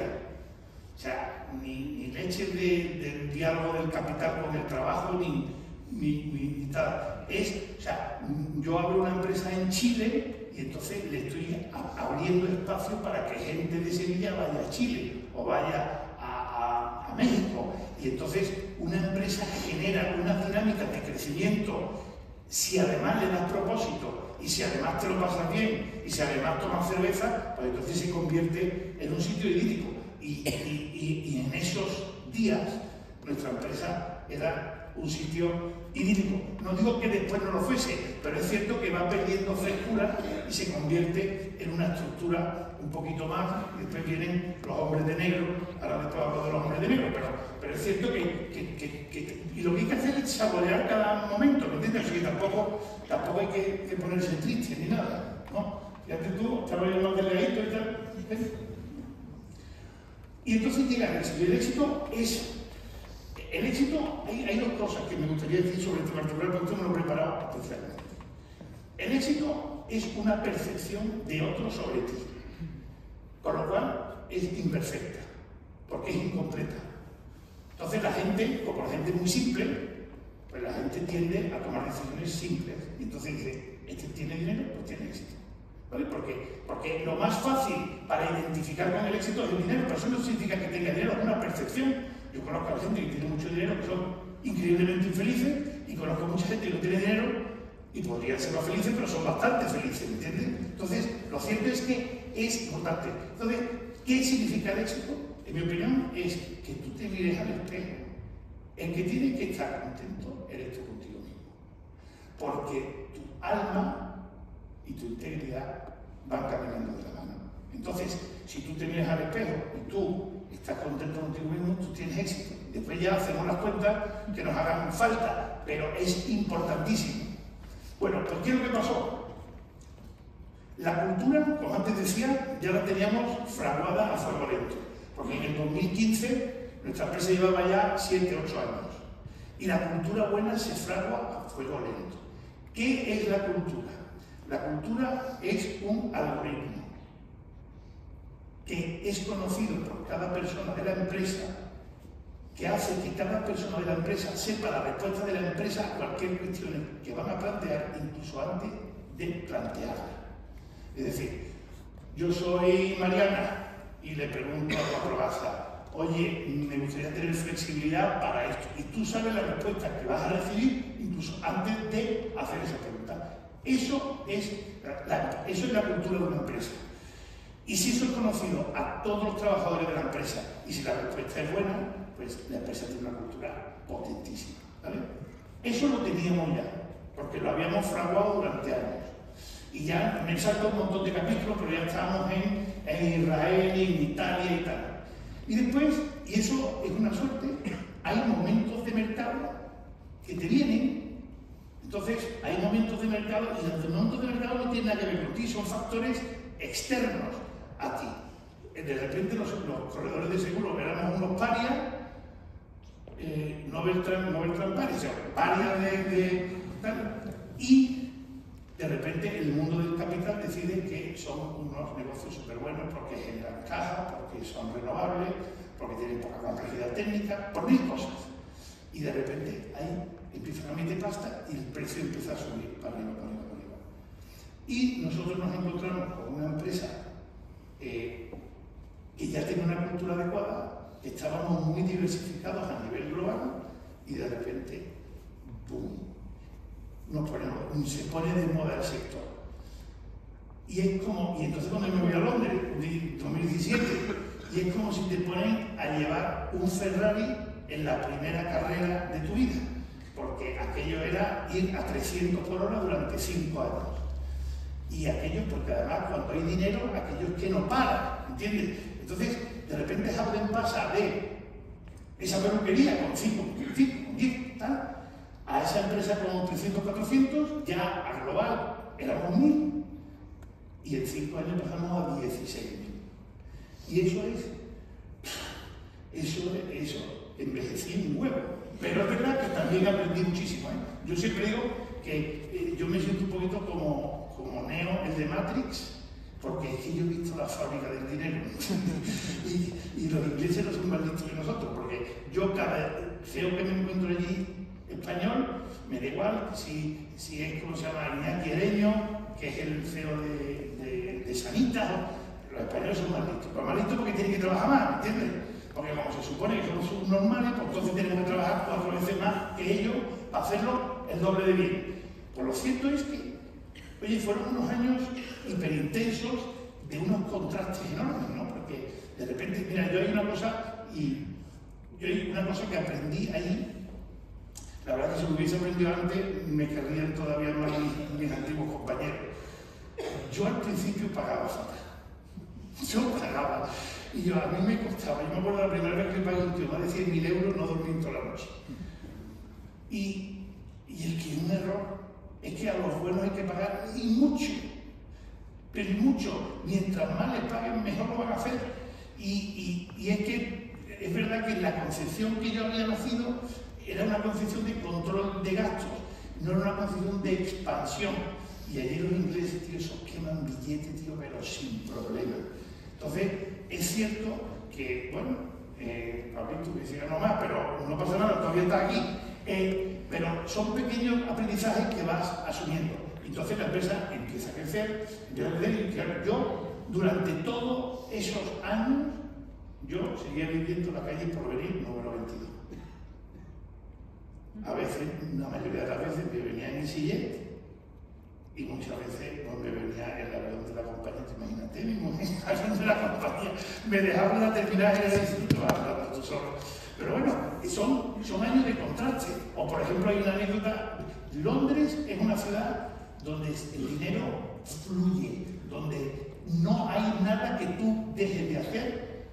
O sea, ni leche del diálogo del capital con el trabajo, ni tal. O sea, yo abro una empresa en Chile y entonces le estoy abriendo espacio para que gente de Sevilla vaya a Chile o vaya a México. Y entonces una empresa genera una dinámica de crecimiento si además le das propósito y si además te lo pasas bien y si además tomas cerveza, pues entonces se convierte en un sitio idílico. Y en esos días nuestra empresa era un sitio idílico. No digo que después no lo fuese, pero es cierto que va perdiendo frescura y se convierte en una estructura un poquito más. Y después vienen los hombres de negro, ahora después hablo de los hombres de negro, pero es cierto y lo que hay que hacer es saborear cada momento, ¿me entiendes? O sea, tampoco hay que ponerse triste ni nada, ¿no? Fíjate tú, estaba yo más delgadito y tal. Y entonces llega el éxito. Y el éxito, hay dos cosas que me gustaría decir sobre este particular, porque esto me lo he preparado especialmente. El éxito es una percepción de otro sobre ti, con lo cual es imperfecta, porque es incompleta. Entonces la gente, como la gente es muy simple, pues la gente tiende a tomar decisiones simples. Y entonces dice, este tiene dinero, pues tiene éxito. ¿Vale? Porque lo más fácil para identificar con el éxito es el dinero, pero eso no significa que tenga dinero, es una percepción. Yo conozco a la gente que tiene mucho dinero, que son increíblemente infelices, y conozco a mucha gente que no tiene dinero, y podrían ser más felices, pero son bastante felices, ¿me entiendes? Entonces, lo cierto es que es importante. Entonces, ¿qué significa el éxito? En mi opinión, es que tú te mires al espejo. El que tiene que estar contento eres tú contigo mismo. Porque tu alma y tu integridad van caminando de la mano. Entonces, si tú te miras al espejo y tú estás contento contigo mismo, tú tienes éxito. Después ya hacemos las cuentas que nos hagan falta, pero es importantísimo. Bueno, pues ¿qué es lo que pasó? La cultura, como antes decía, ya la teníamos fraguada a fuego lento. Porque en el 2015 nuestra empresa llevaba ya 7, 8 años. Y la cultura buena se fragua a fuego lento. ¿Qué es la cultura? La cultura es un algoritmo que es conocido por cada persona de la empresa, que hace que cada persona de la empresa sepa la respuesta de la empresa a cualquier cuestión que van a plantear, incluso antes de plantearla. Es decir, yo soy Mariana y le pregunto a Juan Rogaza, oye, me gustaría tener flexibilidad para esto. Y tú sabes la respuesta que vas a recibir incluso antes de hacer esa pregunta. Eso es la cultura de una empresa. Y si eso es conocido a todos los trabajadores de la empresa, y si la respuesta es buena, pues la empresa tiene una cultura potentísima, ¿vale? Eso lo teníamos ya, porque lo habíamos fraguado durante años. Y ya me salto un montón de capítulos, pero ya estábamos en Israel, en Italia y tal. Y después, y eso es una suerte, hay momentos de mercado que te vienen. Entonces, hay momentos de mercado, y los momentos de mercado no tienen nada que ver con ti, son factores externos a ti. De repente los corredores de seguro éramos unos parias, no Beltrán parias, o sea, parias de tal, y de repente el mundo del capital decide que son unos negocios súper buenos porque generan caja, porque son renovables, porque tienen poca complejidad técnica, por 1000 cosas. Y de repente ahí empiezan a meter pasta y el precio empieza a subir para arriba, para arriba, para arriba. Y nosotros nos encontramos con una empresa que ya tenía una cultura adecuada, que estábamos muy diversificados a nivel global y de repente, ¡boom!, se pone de moda el sector. Y entonces cuando me voy a Londres, en 2017, y es como si te ponen a llevar un Ferrari en la primera carrera de tu vida, porque aquello era ir a 300 por hora durante 5 años. Y aquello, porque además cuando hay dinero, aquello es que no para, ¿entiendes? Entonces, de repente Howden pasa de esa peluquería con 5, 10, tal, a esa empresa con 300, 400, ya a global éramos 1000, y en 5 años pasamos a 16.000. Y eso envejecí un huevo. Pero es verdad que también aprendí muchísimo, ¿eh? Yo siempre digo que yo me siento un poquito como Neo, el de Matrix, porque es que yo he visto la fábrica del dinero. y los ingleses no son más listos que nosotros, porque yo cada CEO que me encuentro allí español, me da igual si es, como se llama, Iñaki Ereño, que es el CEO de Sanitas, los españoles son más listos. Pero más listos porque tienen que trabajar más, ¿entiendes? Porque como se supone que son subnormales, pues entonces tenemos que trabajar 4 veces más que ellos para hacerlo el doble de bien. Pues lo cierto es que, oye, fueron unos años hiperintensos de unos contrastes enormes, ¿no? Porque de repente, mira, yo hay una cosa que aprendí ahí. La verdad que si lo hubiese aprendido antes, me querrían todavía más mis antiguos compañeros. Yo al principio pagaba fatal. Yo pagaba. Y yo, a mí me costaba, yo me acuerdo la primera vez que pagué un tío más de 100.000 euros, no dormí toda la noche. Y el que es un error es que a los buenos hay que pagar y mucho, pero mucho. Mientras más les paguen, mejor lo van a hacer. Y es que es verdad que la concepción que yo había nacido era una concepción de control de gastos, no era una concepción de expansión. Y allí los ingleses, tío, esos queman billetes, tío, pero sin problema. Entonces, es cierto que, bueno, Pablito que siga nomás, pero no pasa nada, todavía está aquí. Pero son pequeños aprendizajes que vas asumiendo. Entonces la empresa empieza a crecer, yo durante todos esos años, yo seguía viviendo en la calle Porvenir número 22. A veces, la mayoría de las veces me venía en el sillete y muchas veces no me venía el avión de la compañía. Imagínate, mi mujer, el avión de la compañía, me dejaba la terminal y le decía, hablando tú solo. Pero bueno, son años de contraste. O por ejemplo hay una anécdota, Londres es una ciudad donde el dinero fluye, donde no hay nada que tú dejes de hacer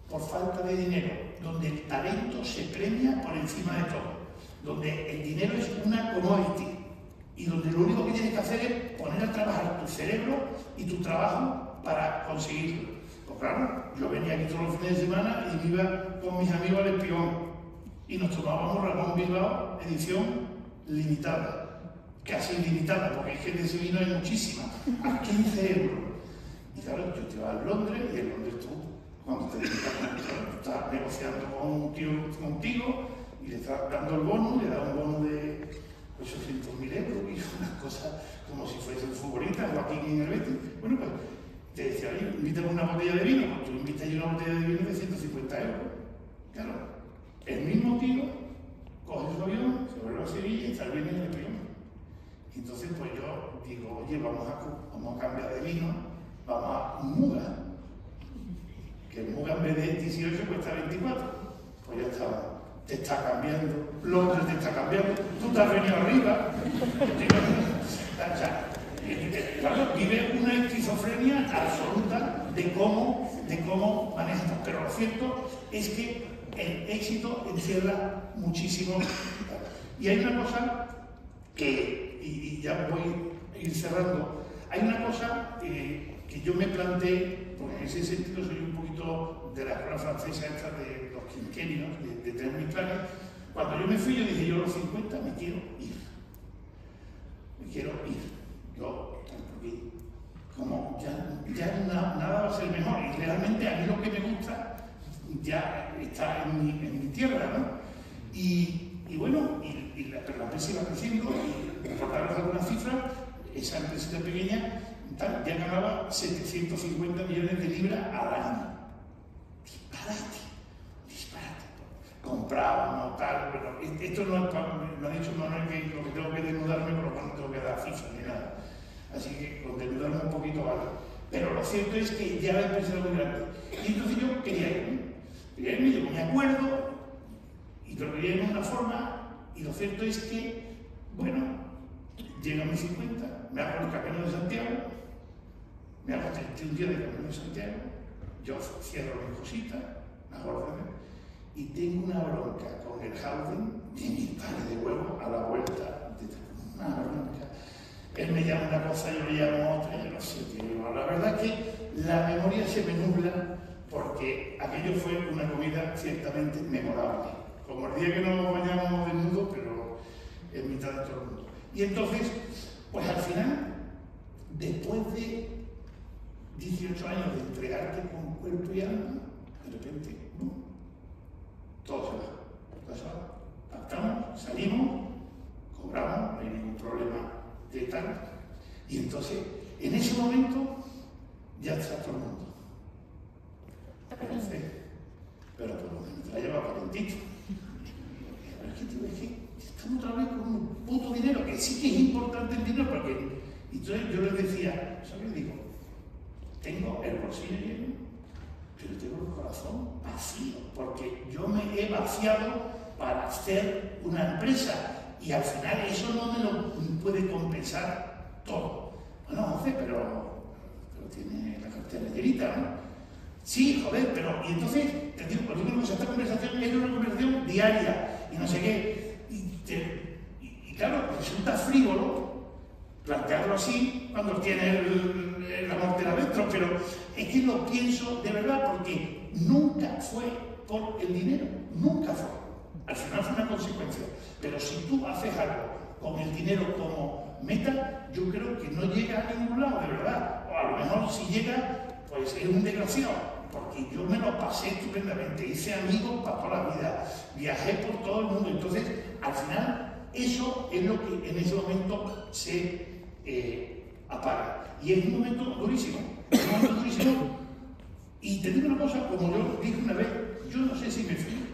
por falta de dinero, donde el talento se premia por encima de todo, donde el dinero es una commodity y donde lo único que tienes que hacer es poner a trabajar tu cerebro y tu trabajo para conseguirlo. Pues claro, yo venía aquí todos los fines de semana y me iba con mis amigos al Espión y nos tomábamos Ramón Bilbao edición limitada, casi ilimitada, porque hay gente que se vino hay muchísima, a 15 euros. Y claro, yo te iba a Londres y en Londres tú, cuando te dedicas, estás negociando con un tío contigo y le estás dando el bono, le das un bono de 800.000 euros y una cosa como si fuese un futbolista o aquí en el Betis. Bueno, pues te decía, oye, invítame una botella de vino, pues tú invitas una botella de vino de 150 euros. Claro, el mismo tío coge su avión, se vuelve a Sevilla y está bien en el avión. Y entonces pues yo digo, oye, vamos a cambiar de vino, vamos a un Muga. Que el Muga en vez de 18 cuesta 24. Pues ya está, te está cambiando, Londres te está cambiando, tú te has venido arriba. Claro, vive una esquizofrenia absoluta de cómo manejas. Pero lo cierto es que el éxito encierra muchísimo. Y hay una cosa que, y ya voy a ir cerrando, hay una cosa que yo me planteé, porque en ese sentido soy un poquito de la escuela francesa esta de los quinquenios, de tener mis planes. Cuando yo me fui, yo dije, yo a los 50 me quiero ir. Me quiero ir. Yo, porque como ya nada va a ser mejor, y realmente a mí lo que me gusta ya está en mi tierra, ¿no? Y bueno, pero la empresa iba creciendo, y por daros algunas cifras, esa empresa pequeña ya ganaba 750 millones de libras al año. Disparate. Comprábamos, tal, pero esto no lo ha dicho Manuel, que lo que tengo que desnudarme, pero no tengo que dar cifras ni nada. Así que con desnudarme un poquito vale. Pero lo cierto es que ya la empresa era muy grande. Y entonces yo quería irme, yo me acuerdo, y lo quería irme de una forma, y lo cierto es que, bueno, llega a mis 50, me hago el Camino de Santiago, me hago 31 días de Camino de Santiago, yo cierro mis cositas, las órdenes, y tengo una bronca con el Howden de mi padre de huevo a la vuelta, una bronca. Él me llama una cosa, yo le llamo otra, yo no sé, tío. La verdad es que la memoria se me nubla porque aquello fue una comida ciertamente memorable. Como el día que nos bañábamos desnudos, pero en mitad de todo el mundo. Y entonces, pues al final, después de 18 años de entregarte con cuerpo y alma, de repente, todo se va. Pactamos, salimos, cobramos, no hay ningún problema de tal. Y entonces, en ese momento, ya está todo el mundo. Pero por lo menos te la lleva calentito. Pero es que estamos otra vez con un puto dinero, que sí que es importante el dinero, porque y entonces yo les decía, ¿sabes qué digo? Tengo el bolsillo lleno, pero tengo el corazón vacío, porque yo me he vaciado para hacer una empresa y al final eso no me lo puede compensar todo. Bueno, José, pero tiene la cartera llenita, ¿no? Sí, joder, pero... Y entonces, te digo, por ejemplo, esta conversación era una conversación diaria y no sé qué. Y claro, resulta frívolo plantearlo así cuando tiene la mortera dentro, pero es que lo pienso de verdad porque nunca fue por el dinero, nunca fue. Al final fue una consecuencia. Pero si tú haces algo con el dinero como meta, yo creo que no llega a ningún lado, de verdad. O a lo mejor si llega, pues es un desgraciado. Porque yo me lo pasé estupendamente, hice amigos para toda la vida, viajé por todo el mundo. Entonces, al final, eso es lo que en ese momento se apaga. Y es un momento durísimo, es un momento durísimo. Y te digo una cosa, como yo dije una vez, yo no sé si me fui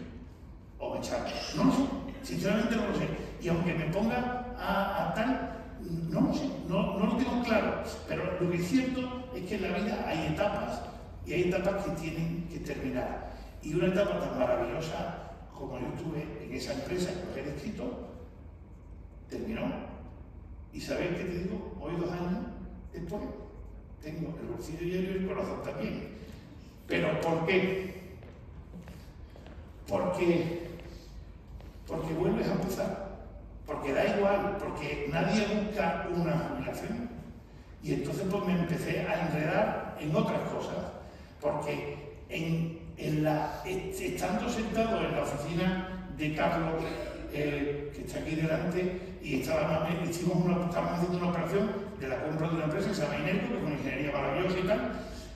o me echaron, no lo sé, sinceramente no lo sé. Y aunque me ponga a tal, no lo sé, no lo tengo claro. Pero lo que es cierto es que en la vida hay etapas, y hay etapas que tienen que terminar. Y una etapa tan maravillosa como yo tuve en esa empresa que os he descrito, terminó. ¿Y sabéis qué te digo? Hoy, 2 años después, tengo el bolsillo lleno y el corazón también. ¿Pero por qué? Porque vuelves a empezar. Porque da igual, porque nadie busca una jubilación. Y entonces pues me empecé a enredar en otras cosas. Porque estando sentado en la oficina de Carlos, que está aquí delante, y estábamos haciendo una operación de la compra de una empresa que se llama Inerco, que es una ingeniería maravillosa y tal,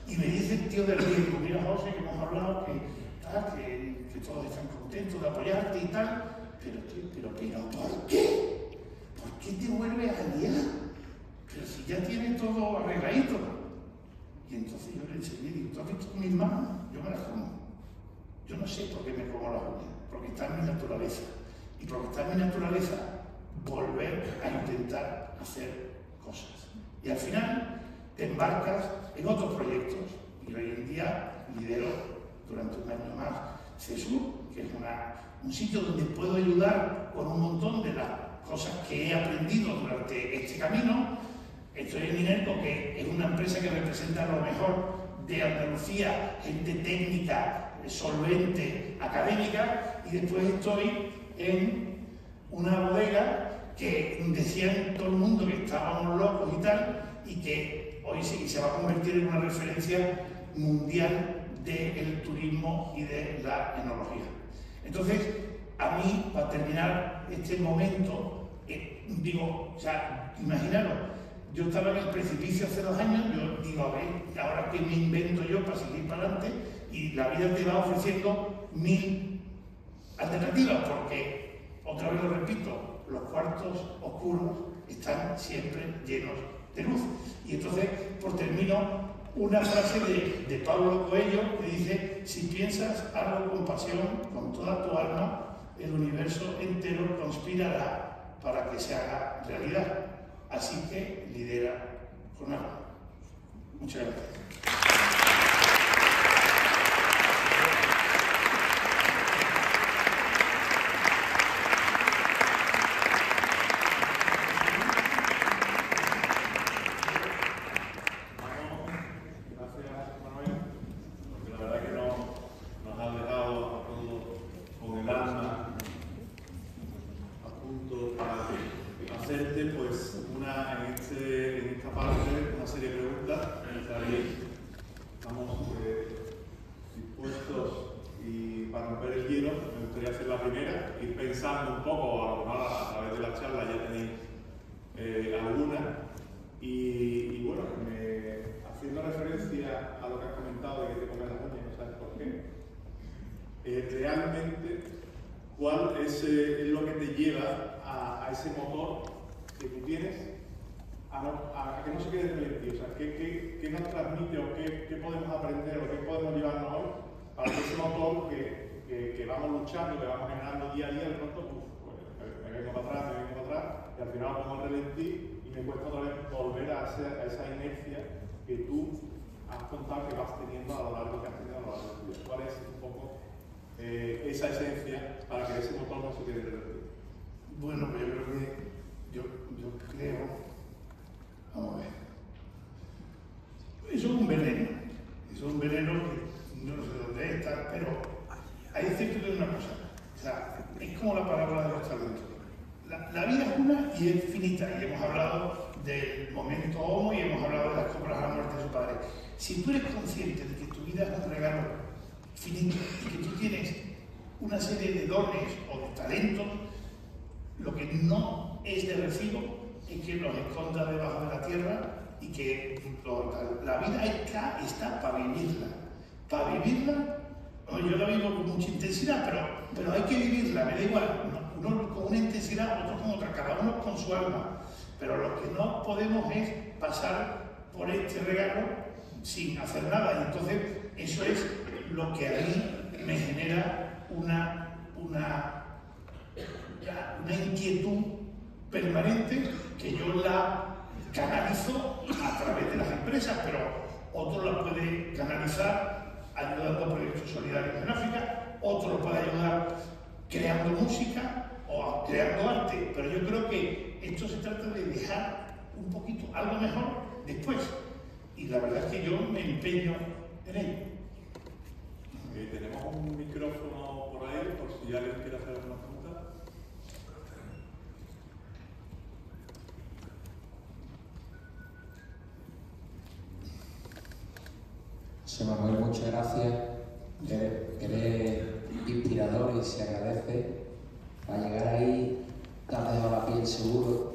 y me dice el tío del riesgo, mira José, que hemos hablado, que todos están contentos de apoyarte y tal, pero ¿por qué? ¿Por qué te vuelves a liar? Pero si ya tienes todo arregladito. Y entonces yo le enseñé, digo, ¿tú has visto mis manos? Yo me las como. Yo no sé por qué me como las uñas, porque está en mi naturaleza. Y porque está en mi naturaleza volver a intentar hacer cosas. Y al final te embarcas en otros proyectos. Y hoy en día lidero durante un año más CESUR, que es un sitio donde puedo ayudar con un montón de las cosas que he aprendido durante este camino. Estoy en Inerco, que es una empresa que representa lo mejor de Andalucía, gente técnica, solvente, académica, y después estoy en una bodega que decían todo el mundo que estábamos locos y tal, y que hoy sí se va a convertir en una referencia mundial del turismo y de la enología. Entonces, a mí, para terminar este momento, imaginaros, yo estaba en el precipicio hace 2 años, yo digo, a ver, ahora qué me invento yo para seguir para adelante, y la vida te va ofreciendo 1000 alternativas, porque, otra vez lo repito, los cuartos oscuros están siempre llenos de luz. Y entonces, pues termino una frase de Pablo Coelho que dice: si piensas, hazlo con pasión, con toda tu alma, el universo entero conspirará para que se haga realidad. Así que lidera con alma. Muchas gracias. Un poco, a lo mejor a través de la charla ya tenéis alguna, y bueno, haciendo referencia a lo que has comentado de que te comes las uñas, no sabes por qué, realmente, ¿cuál es lo que te lleva a ese motor que tú tienes a que no se quede en ti? O sea, ¿qué nos transmite o qué podemos aprender o qué podemos llevarnos hoy para que ese motor que vamos luchando, que vamos generando día a día, de pronto me vengo para atrás, y al final pongo el relentí y me cuesta otra vez volver a esa inercia que tú has contado que vas teniendo a lo largo de tu vida. ¿Cuál es un poco esa esencia para que ese motor no se quede relentido? Bueno, pues yo creo, vamos a ver, eso es un veneno Si tú eres consciente de que tu vida es un regalo finito y que tú tienes una serie de dones o de talentos, lo que no es de recibo es que los escondas debajo de la tierra y que la vida está para vivirla. Para vivirla, yo la vivo con mucha intensidad, pero hay que vivirla, me da igual, uno con una intensidad, otro con otra, cada uno con su alma. Pero lo que no podemos es pasar por este regalo sin hacer nada. Y entonces eso es lo que a mí me genera una inquietud permanente, que yo la canalizo a través de las empresas, pero otro la puede canalizar ayudando a proyectos solidarios en África, otro lo puede ayudar creando música o creando arte, pero yo creo que esto se trata de dejar un poquito, algo mejor después, y la verdad es que yo me empeño en ello. Tenemos un micrófono por ahí, por si alguien quiere hacer alguna pregunta. José Manuel, muchas gracias. Eres inspirador y se agradece. Para llegar ahí te has dejado la piel seguro.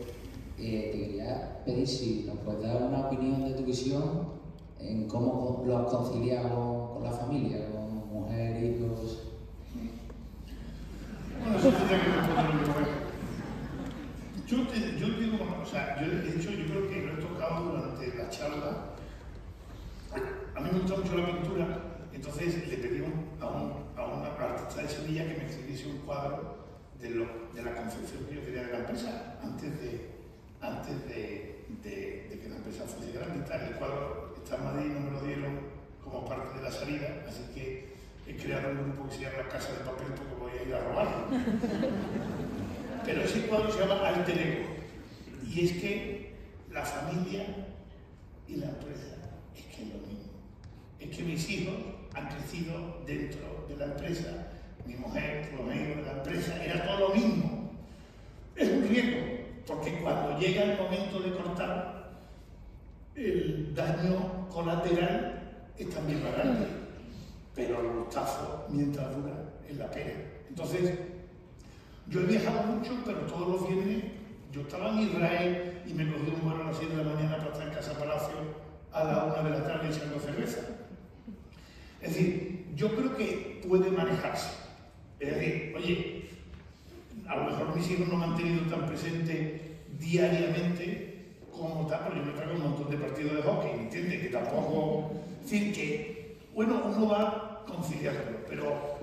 Te quería pedir si nos puedes dar una opinión de tu visión en cómo lo has conciliado con la familia, con mujer, hijos. Bueno, eso tendría que responder yo digo una cosa, de hecho yo creo que lo he tocado durante la charla. A mí me gusta mucho la pintura, entonces le pedí a un artista de Sevilla que me escribiese un cuadro de la concepción que yo quería de la empresa antes de que la empresa fuese grande y tal. El cuadro está en Madrid, no me lo dieron como parte de la salida, así que he creado un grupo que se llama Casa de Papel porque voy a ir a robarlo. Pero ese cuadro se llama Alter Ego, y es que la familia y la empresa es que es lo mismo. Es que mis hijos han crecido dentro de la empresa, mi mujer, los amigos de la empresa, era todo lo mismo. Es un riesgo, porque cuando llega el momento de cortar, el daño colateral es también más grande, pero el gustazo, mientras dura, es la pena. Entonces, yo he viajado mucho, pero todos los viernes yo estaba en Israel y me cogí un vuelo a las 7 de la mañana para estar en Casa Palacio a la 1 de la tarde echando cerveza. Es decir, yo creo que puede manejarse. Es decir, oye, a lo mejor mis hijos no me han tenido tan presente diariamente como tal, pero yo me traigo un montón de partidos de hockey, ¿entiendes? Que tampoco... Es decir, que, bueno, uno va conciliándolo, pero,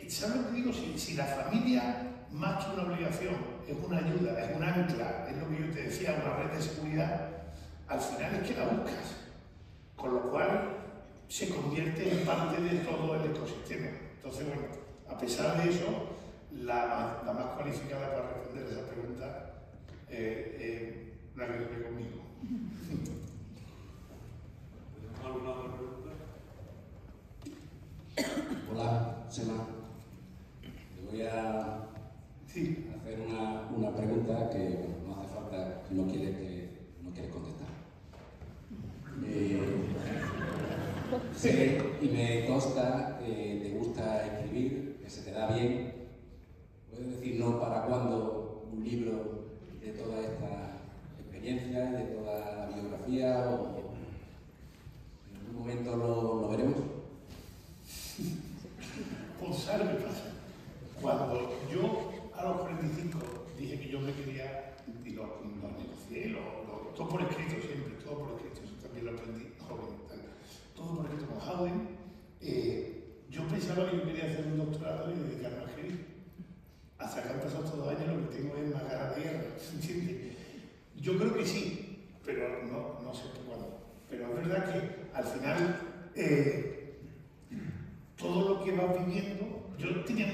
¿sabes lo que digo? Si la familia, más que una obligación, es una ayuda, es un ancla, es lo que yo te decía, una red de seguridad, al final es que la buscas, con lo cual se convierte en parte de todo el ecosistema. Entonces, bueno, a pesar de eso, la más cualificada para responder esa pregunta la que vive conmigo. ¿Tenemos alguna otra pregunta? Hola, Sema. Te voy a hacer una pregunta que bueno, no hace falta, no quieres contestar. Sé y me consta que te gusta escribir, que se te da bien. ¿Puedes decirnos para cuándo un libro de toda esta experiencia y de toda la biografía? ¿O en algún momento lo veremos? Pues ¿sabes lo que pasa? Cuando yo a los 45 dije que yo me quería, y lo negocié, todo por escrito siempre, todo por escrito, eso también lo aprendí joven, todo por escrito con Howden, yo pensaba que yo quería hacer un doctorado y dedicarme a escribir. Hasta que han pasado estos 2 años lo que tengo es más ganas de guerra, ¿entiendes? Yo creo que sí, pero no sé por cuándo. Pero es verdad que al final todo lo que vas viviendo, yo tenía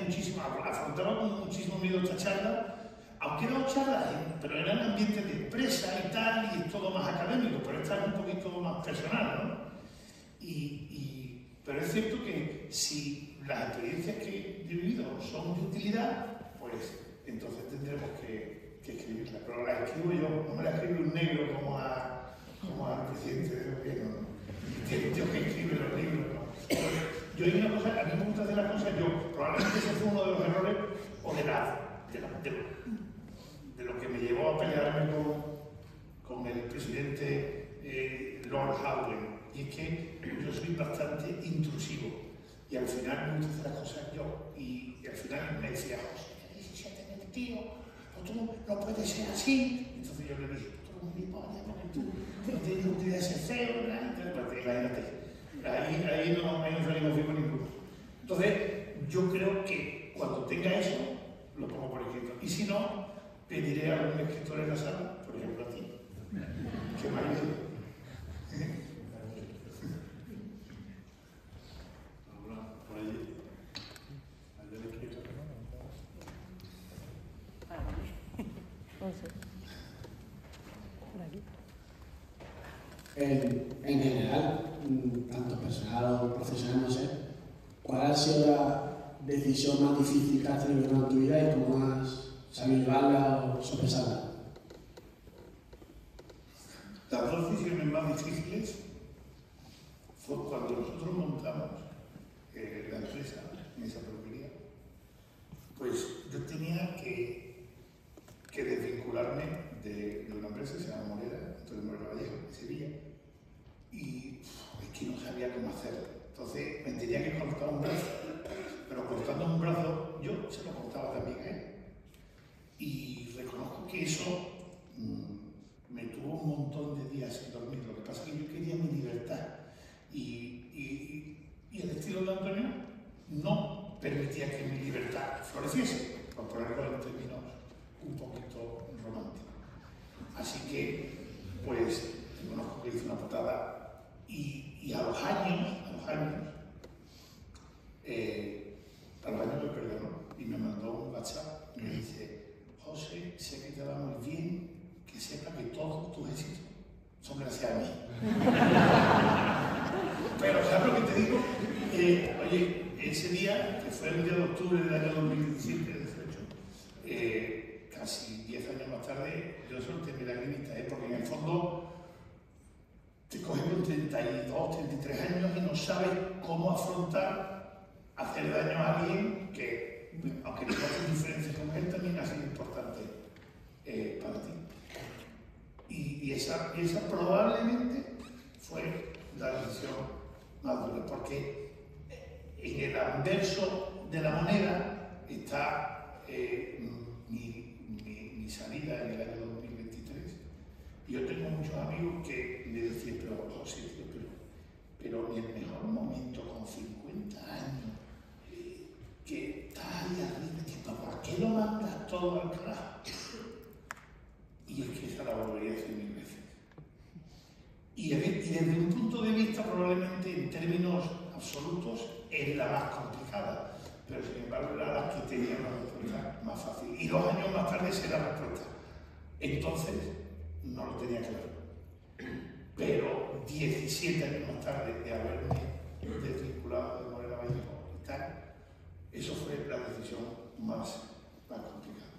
afrontaba con muchísimo miedo esta charla, aunque eran charlas, pero eran ambientes de empresa y tal, y es todo más académico, pero esta es un poquito más personal, ¿no? Pero es cierto que si las experiencias que he vivido son de utilidad, pues entonces tendremos que escribirlas. Pero las escribo yo, no me las escribe un negro como al presidente del gobierno, ¿no? yo hay una cosa, a mí me gusta hacer las cosas yo. Probablemente ese fue uno de los errores o de lo que me llevó a pelearme con el presidente Lord Howland. Y es que yo soy bastante intrusivo y al final me gusta hacer las cosas yo. Y al final me decía, José, ¿qué decisión tiene el tío? Tú no puedes ser así. Entonces yo le dije, tú eres un gilipollas, porque tú no tienes utilidad de ser feo, ¿verdad? Entonces, imagínate, ahí no salimos bien con ninguno. Entonces, yo creo que cuando tenga eso, lo pongo por escrito. Y si no, pediré a algún escritor en la sala, por ejemplo a ti, que me ayude. Por allí. Allá a la izquierda. En general, tanto personal o profesional, no sé, ¿cuál ha sido la decisión más difícil que has tenido en tu vida y cómo has sabido llevarla o sopesarla? Las dos decisiones más difíciles fue cuando nosotros montamos la empresa en esa peluquería. Pues yo tenía que desvincularme de una empresa que se llama Morera, entonces Morera Vallejo, de Sevilla, y es que no sabía cómo hacerlo. Entonces me tenía que cortar un brazo, pero cortando un brazo yo se lo cortaba también a él. Y reconozco que eso me tuvo un montón de días sin dormir. Lo que pasa es que yo quería mi libertad y el estilo de Antonio no permitía que mi libertad floreciese, por ponerlo en términos un poquito románticos. Así que, pues, reconozco que hice una patada y a los años me perdonó y me mandó un WhatsApp y me dice, José, sé que te va muy bien, que sepa que todos tus éxitos son gracias a mí. Pero, ¿sabes lo que te digo? Oye, ese día, que fue el día de octubre del año 2017, 18, casi 10 años más tarde, yo solté mi lagrimita, porque en el fondo te coges con 32, 33 años y no sabes cómo afrontar hacer daño a alguien que, aunque no hace diferencias con él, también ha sido importante para ti. Y esa probablemente fue la decisión más dura, porque en el anverso de la moneda está mi salida en el año 2023. Y yo tengo muchos amigos que me decían, pero José, pero en el mejor momento, con 50 años, que está ahí arriba, ¿por qué lo mandas todo al carajo? Y es que esa la volvería a hacer 1000 veces. Y desde un punto de vista, probablemente en términos absolutos, es la más complicada, pero sin embargo era la que tenía una respuesta más fácil. Y 2 años más tarde sé la respuesta. Entonces, no lo tenía claro. Pero 17 años más tarde de haberme desvinculado de Morera Vallejo y tal, eso fue la decisión más complicada.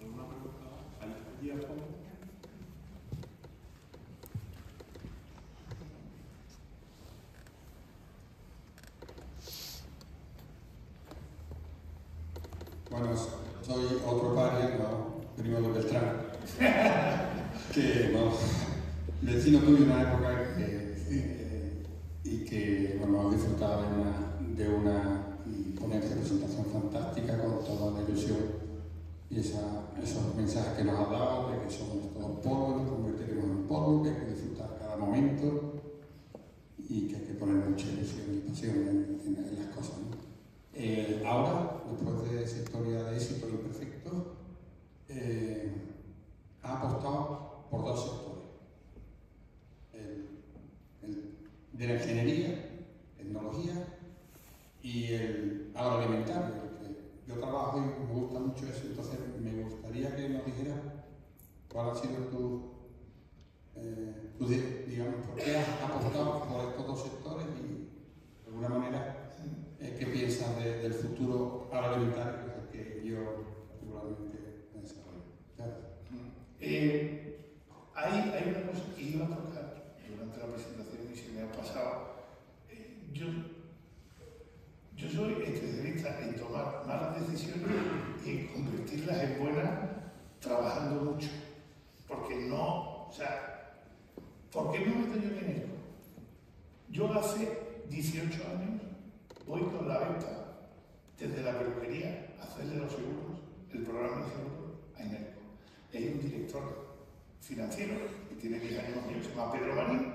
¿Alguna pregunta? ¿Allí a fondo? Bueno, soy otro paria, no, primo de Beltrán, que no, vecino tuyo en una época y que bueno, hemos disfrutado de una ponencia de presentación fantástica con toda la ilusión y esos mensajes que nos ha dado de que somos todos polvo, nos convertiremos en polvo, que hay que disfrutar cada momento y que hay que poner mucha ilusión y pasión en las cosas, ¿no? Ahora, después de esa historia de éxito imperfecto, ha apostado por 2 sectores. El de la ingeniería, tecnología y el agroalimentario. Yo trabajo y me gusta mucho eso, entonces me gustaría que nos dijeras cuál ha sido digamos, por qué has apostado por estos 2 sectores y de alguna manera qué piensas del futuro agroalimentario, que es el que yo particularmente desarrollo. Hay buena trabajando mucho. Porque no, o sea, ¿por qué me meto yo en esto? Yo hace 18 años voy con la venta desde la peluquería a hacerle los seguros, el programa de seguros a Inerco. Hay un director financiero que tiene 10 años mío, se llama Pedro Marín,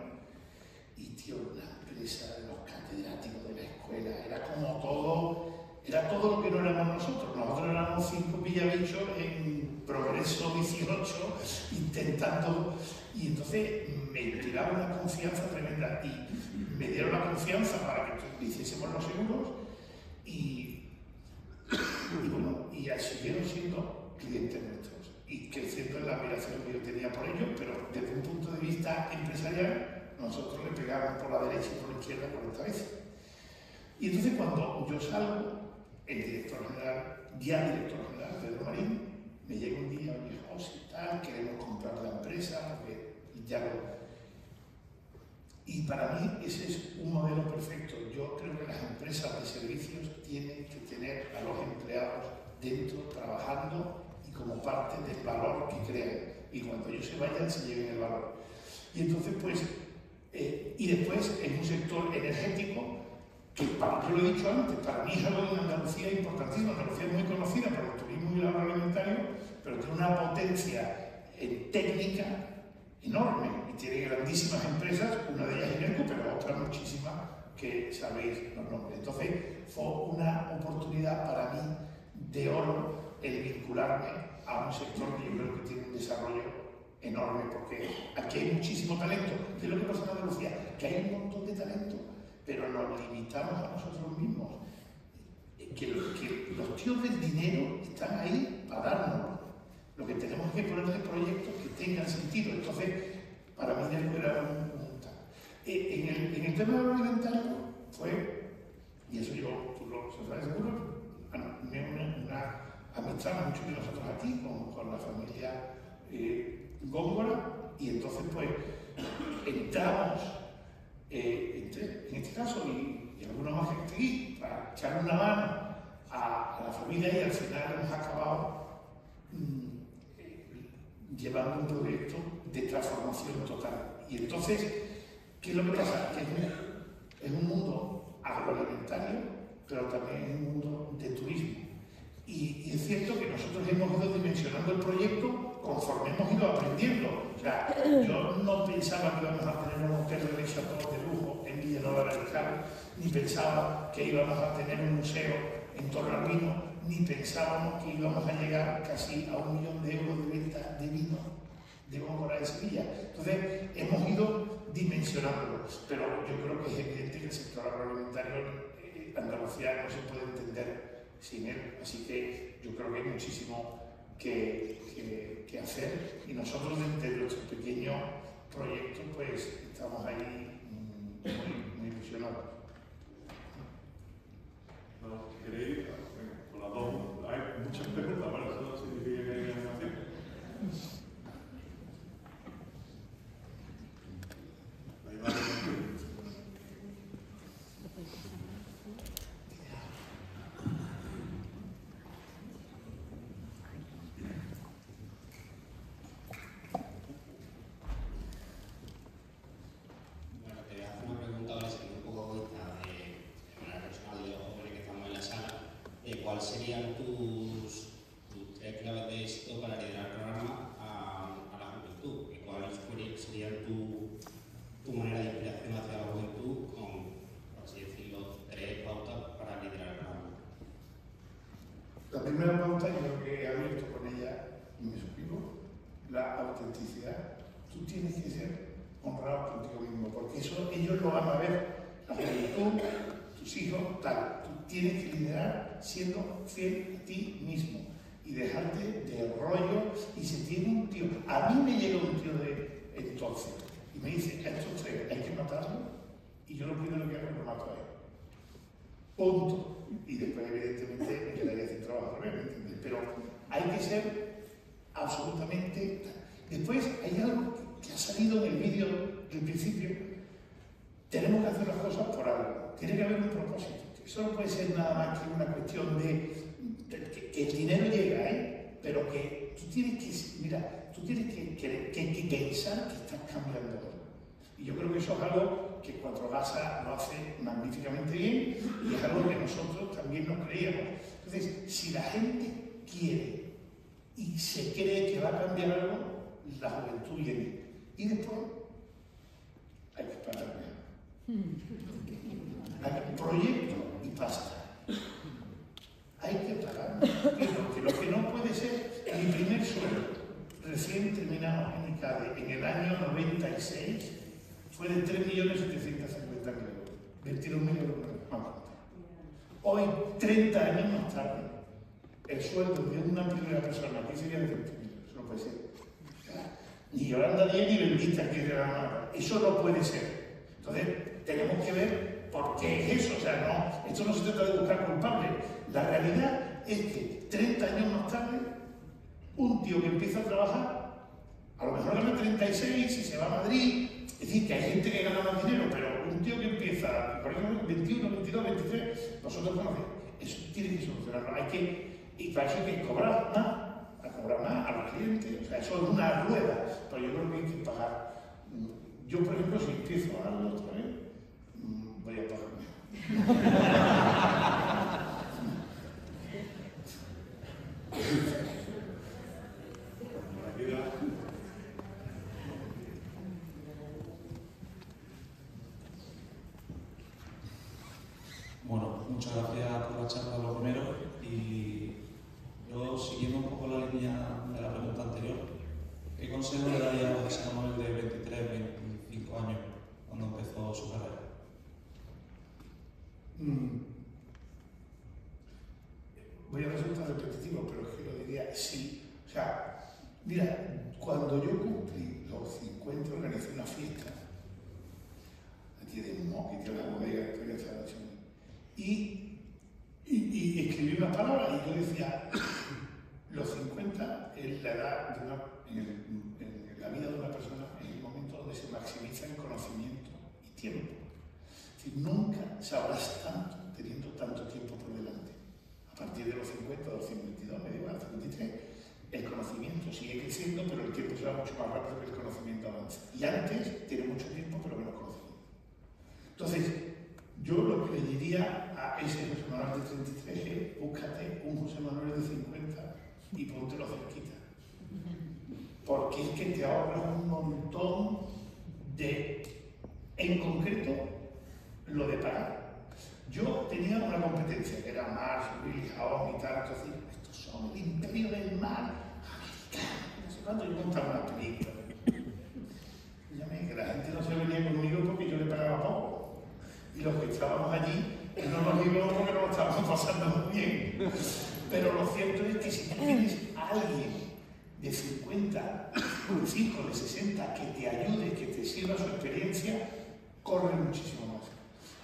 y tío, la empresa de los catedráticos de la escuela era todo lo que no éramos nosotros. Nosotros éramos 5 pillabichos en progreso 18 intentando, y entonces me tiraba una confianza tremenda y me dieron la confianza para que hiciésemos los seguros y bueno, y siguieron siendo clientes nuestros y creciendo en la admiración que yo tenía por ellos, pero desde un punto de vista empresarial nosotros le pegábamos por la derecha y por la izquierda 40 veces. Y entonces cuando yo salgo, el director general, Pedro Marín, me llega un día, oye, José, tal, queremos comprar la empresa, porque ya lo... Y para mí ese es un modelo perfecto. Yo creo que las empresas de servicios tienen que tener a los empleados dentro, trabajando y como parte del valor que crean. Y cuando ellos se vayan, se lleven el valor. Y entonces, pues, y después en un sector energético, que yo lo he dicho antes, para mí es algo de Andalucía importantísimo. Andalucía es muy conocida por el turismo y el agroalimentario, pero tiene una potencia técnica enorme y tiene grandísimas empresas, una de ellas Inerco, pero otras muchísimas que sabéis los nombres. Entonces fue una oportunidad para mí de oro el vincularme a un sector que yo creo que tiene un desarrollo enorme, porque aquí hay muchísimo talento. ¿Qué es lo que pasa en Andalucía? Que hay un montón de talento, pero nos limitamos a nosotros mismos. Que los tíos del dinero están ahí para darnos. Lo que tenemos que ponerle proyectos que tengan sentido. Entonces, para mí era un tal. En el tema agroalimentario fue, y eso tú lo sabes seguro, una amistad mucho de nosotros aquí con la familia Góngora, y entonces pues entramos, en este caso, y algunos más que seguí, para echar una mano a la familia, y al final hemos acabado llevando un proyecto de transformación total. Y entonces, ¿qué es lo que pasa? Que es un mundo agroalimentario, pero también es un mundo de turismo. Y es cierto que nosotros hemos ido dimensionando el proyecto conforme hemos ido aprendiendo. O sea, yo no pensaba que íbamos a tener un hotel de Chateau de lujo en Villanueva del Carmen, ni pensaba que íbamos a tener un museo en Torre al Vino, ni pensábamos que íbamos a llegar casi a 1 millón de euros de venta de vino de Góngora de Sevilla. Entonces, hemos ido dimensionándolo, pero yo creo que es evidente que el sector agroalimentario Andalucía no se puede entender sin él, así que yo creo que hay muchísimo que hacer, y nosotros desde nuestro pequeño proyecto pues estamos ahí muy ilusionados. No, ¿queréis? Con las dos, hay muchas preguntas, ¿vale? Eso no significa que hay animación. Hay varias preguntas. ¿Cuáles serían tus 3 claves de éxito para liderar el programa a la juventud? ¿Cuáles serían tu manera de inspiración hacia la juventud con, por así decirlo, 3 pautas para liderar el programa? La primera pauta, yo creo que he abierto con ella y me suscribo, la autenticidad. Tú tienes que ser honrado contigo mismo, porque eso ellos lo van a ver. La juventud, tus hijos, tal. Tienes que liderar siendo fiel a ti mismo y dejarte de rollo. Y si tiene un tío, a mí me llega un tío de entonces y me dice, a estos 3 hay que matarlo, y yo lo primero que hago es lo mato a él. Punto. Y después evidentemente me quedaría sin trabajo, ¿me entiendes? Pero hay que ser absolutamente... Después hay algo que ha salido en el vídeo del principio. Tenemos que hacer las cosas por algo, tiene que haber un propósito. Eso no puede ser nada más que una cuestión de que el dinero llega, pero que tú tienes que, mira, tú tienes que pensar que estás cambiando algo. Y yo creo que eso es algo que Cuatro Gasas lo hace magníficamente bien y es algo que nosotros también nos creíamos. Entonces, si la gente quiere y se cree que va a cambiar algo, la juventud viene. Y después hay que pagar. Hay proyecto y pasta. Hay que pagar. Lo que no puede ser, mi primer sueldo, recién terminado en ICADE, en el año 96, fue de 3.750.000 euros. 22.000 euros más. Hoy, 30 años más tarde, el sueldo de una primera persona, aquí sería de 20.000 euros. Eso no puede ser. Ni Yolanda Díez ni Bendita que era nada. Eso no puede ser. Entonces, tenemos que ver por qué es eso. O sea, no, esto no se trata de buscar culpables. La realidad es que 30 años más tarde, un tío que empieza a trabajar, a lo mejor gana 36 y se va a Madrid. Es decir, que hay gente que gana más dinero, pero un tío que empieza, por ejemplo, 21, 22, 23, nosotros conocemos. Eso tiene que solucionarlo. Y para eso hay que cobrar más. A los clientes, o sea, eso es una rueda, pero yo creo que hay que pagar. Yo, por ejemplo, si empiezo a darlo otra vez, voy a pagarme. Bueno, muchas gracias por la charla, lo primero, y yo, siguiendo un poco la línea de la pregunta anterior, ¿qué consejo le daría a José Manuel de 23, 25 años cuando empezó su carrera? Voy a resultar repetitivo, pero es que lo diría sí. O sea, mira, cuando yo cumplí los 50, organizé una fiesta aquí de Moquete, que tiene la bodega que estoy haciendo, y escribí unas palabras y yo decía, los 50 es la edad en la vida de una persona, en el momento donde se maximiza el conocimiento y tiempo. Es decir, nunca sabrás tanto teniendo tanto tiempo por delante. A partir de los 50, los 52, me digo, a los 53, el conocimiento sigue creciendo, pero el tiempo se va mucho más rápido que el conocimiento avanza. Y antes tiene mucho tiempo, pero menos conocimiento. Entonces, yo lo que le diría a ese José Manuel de 33 es, búscate un José Manuel de 50 y póntelo cerquita. Porque es que te ahorras un montón de, en concreto, lo de pagar. Yo tenía una competencia que era Mars, Willy, Jaón y tal, entonces, estos son el imperio del mar americano, no sé cuánto, yo contaba una película. Que la gente no se venía conmigo porque yo le pagaba poco. Y los que estábamos allí, no nos íbamos porque no lo estábamos pasando muy bien. Pero lo cierto es que si tú tienes a alguien de 50, 5, de 60 que te ayude, que te sirva su experiencia, corre muchísimo más.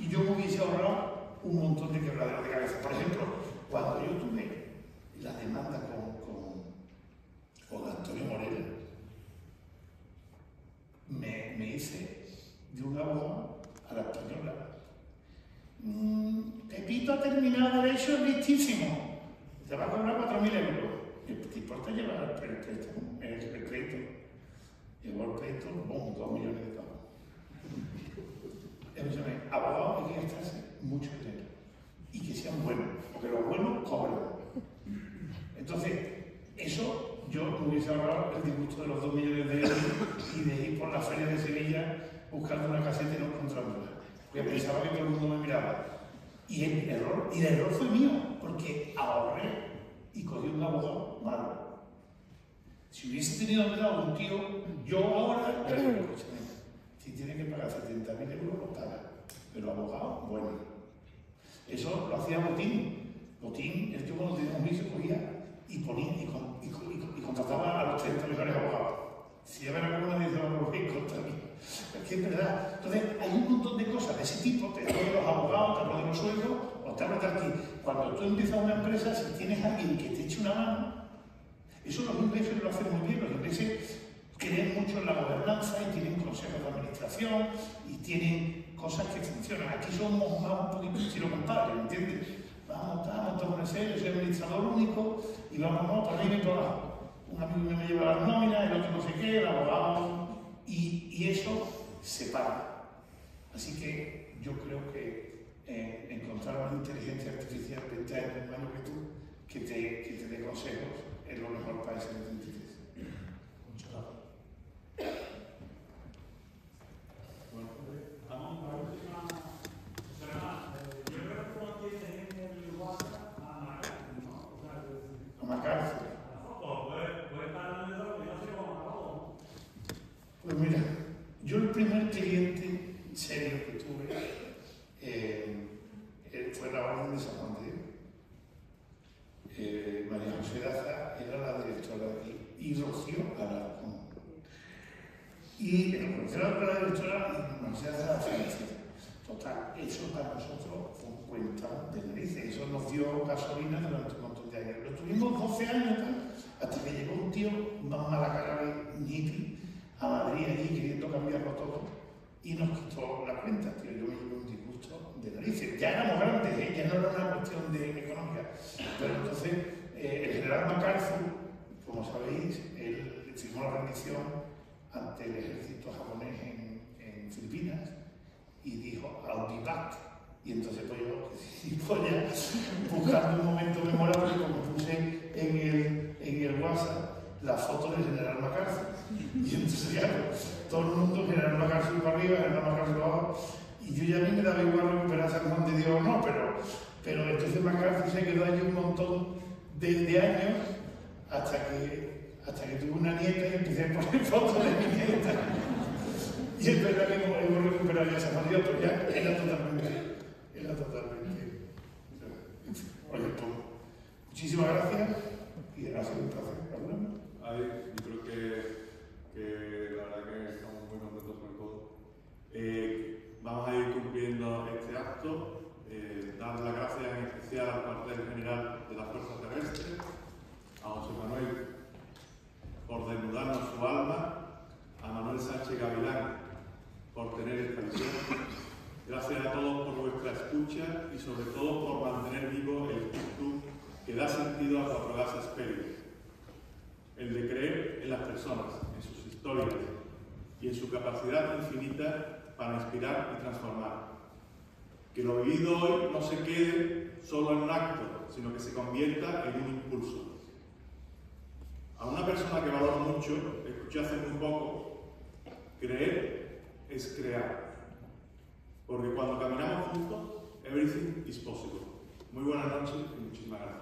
Y yo me hubiese ahorrado un montón de quebraderos de cabeza. Por ejemplo, cuando yo tuve la demanda con Antonio Moreno, me hice de un abogado a la española. Pepito ha terminado Derecho, es listísimo. Te va a cobrar 4.000 euros. ¿Te importa llevar el crédito? Llevó el crédito, 2 millones de pavos. Escúchame, abogados hay que gastarse mucho dinero. Y que sean buenos, porque los buenos cobran. Entonces, eso yo me hubiese ahorrado el disgusto de los 2 millones de euros y de ir por la feria de Sevilla buscando una caseta y no encontrándola. Porque pensaba que todo el mundo me miraba. Y el error fue mío, porque ahorré y cogí un abogado malo. Si hubiese tenido al lado un tío, yo ahora, si tiene que pagar 70.000 euros, lo paga. Pero abogado, bueno. Eso lo hacía Botín. Botín, el tío cuando tenía un juicio cogía y ponía y contrataba a los 30 mejores abogados. Si ya verá cómo nadie se va a volver contra mí. Es que es verdad. Entonces, hay un montón de cosas de ese tipo. Te hablo de los abogados, te hablo de los sueldos, o te hablo de aquí. Cuando tú empiezas una empresa, si tienes a alguien que te eche una mano, eso los ingleses lo hacen muy bien. Los ingleses creen mucho en la gobernanza y tienen consejos de administración y tienen cosas que funcionan. Aquí somos más un poquito estilo compadre, ¿me entiendes? Vamos, montamos una serie, yo soy administrador único y vamos, no, para arriba y para abajo. Un amigo me lleva las nóminas, el otro no sé qué, el abogado, y eso separa. Así que yo creo que encontrar una inteligencia artificial 20 años mayor que tú, que te dé consejos, es lo mejor para ese 23. Muchas gracias. Pues mira, yo el primer cliente serio que tuve fue la Orden de San Juan de Dios. María José Daza era la directora de aquí y Rocío Alarcón. Y era la directora y María José Daza la financiera. Total, eso para nosotros fue un cuenta de narices. Eso nos dio gasolina durante un montón de años. Lo tuvimos 12 años hasta que llegó un tío más mala cara de hippie a Madrid allí queriendo cambiarlo todo y nos quitó la cuenta, tío. Yo me llevé un disgusto de narices. Ya éramos grandes, ya no era una cuestión de económica. Pero entonces el general MacArthur, como sabéis, él firmó la rendición ante el ejército japonés en Filipinas y dijo, I'll be back. Y entonces pues yo, ya buscando un momento memorable, como puse en el WhatsApp la foto del general MacArthur. Y entonces, claro, todo el mundo, general MacArthur para arriba, general MacArthur para abajo. Y yo ya a mí me daba igual recuperar San Juan de Dios o no, pero entonces MacArthur se quedó allí un montón de años hasta que tuve una nieta y empecé a poner fotos de mi nieta. Y es verdad que hemos recuperado ya San Juan de Dios, pero ya era totalmente. Oye, pues, muchísimas gracias y ha sido un placer. Yo creo que la verdad que estamos muy contentos con todo. Vamos a ir cumpliendo este acto. Dar las gracias en especial al cuartel general de la Fuerza Terrestre, a José Manuel, por desnudarnos su alma, a Manuel Sánchez Gavilán, por tener esta visión. Gracias a todos por vuestra escucha y sobre todo por mantener vivo el espíritu que da sentido a Cuatro Gases Pérez. El de creer en las personas, en sus historias y en su capacidad infinita para inspirar y transformar. Que lo vivido hoy no se quede solo en un acto, sino que se convierta en un impulso. A una persona que valoro mucho, escuché hace muy poco, creer es crear. Porque cuando caminamos juntos, everything is possible. Muy buenas noches y muchísimas gracias.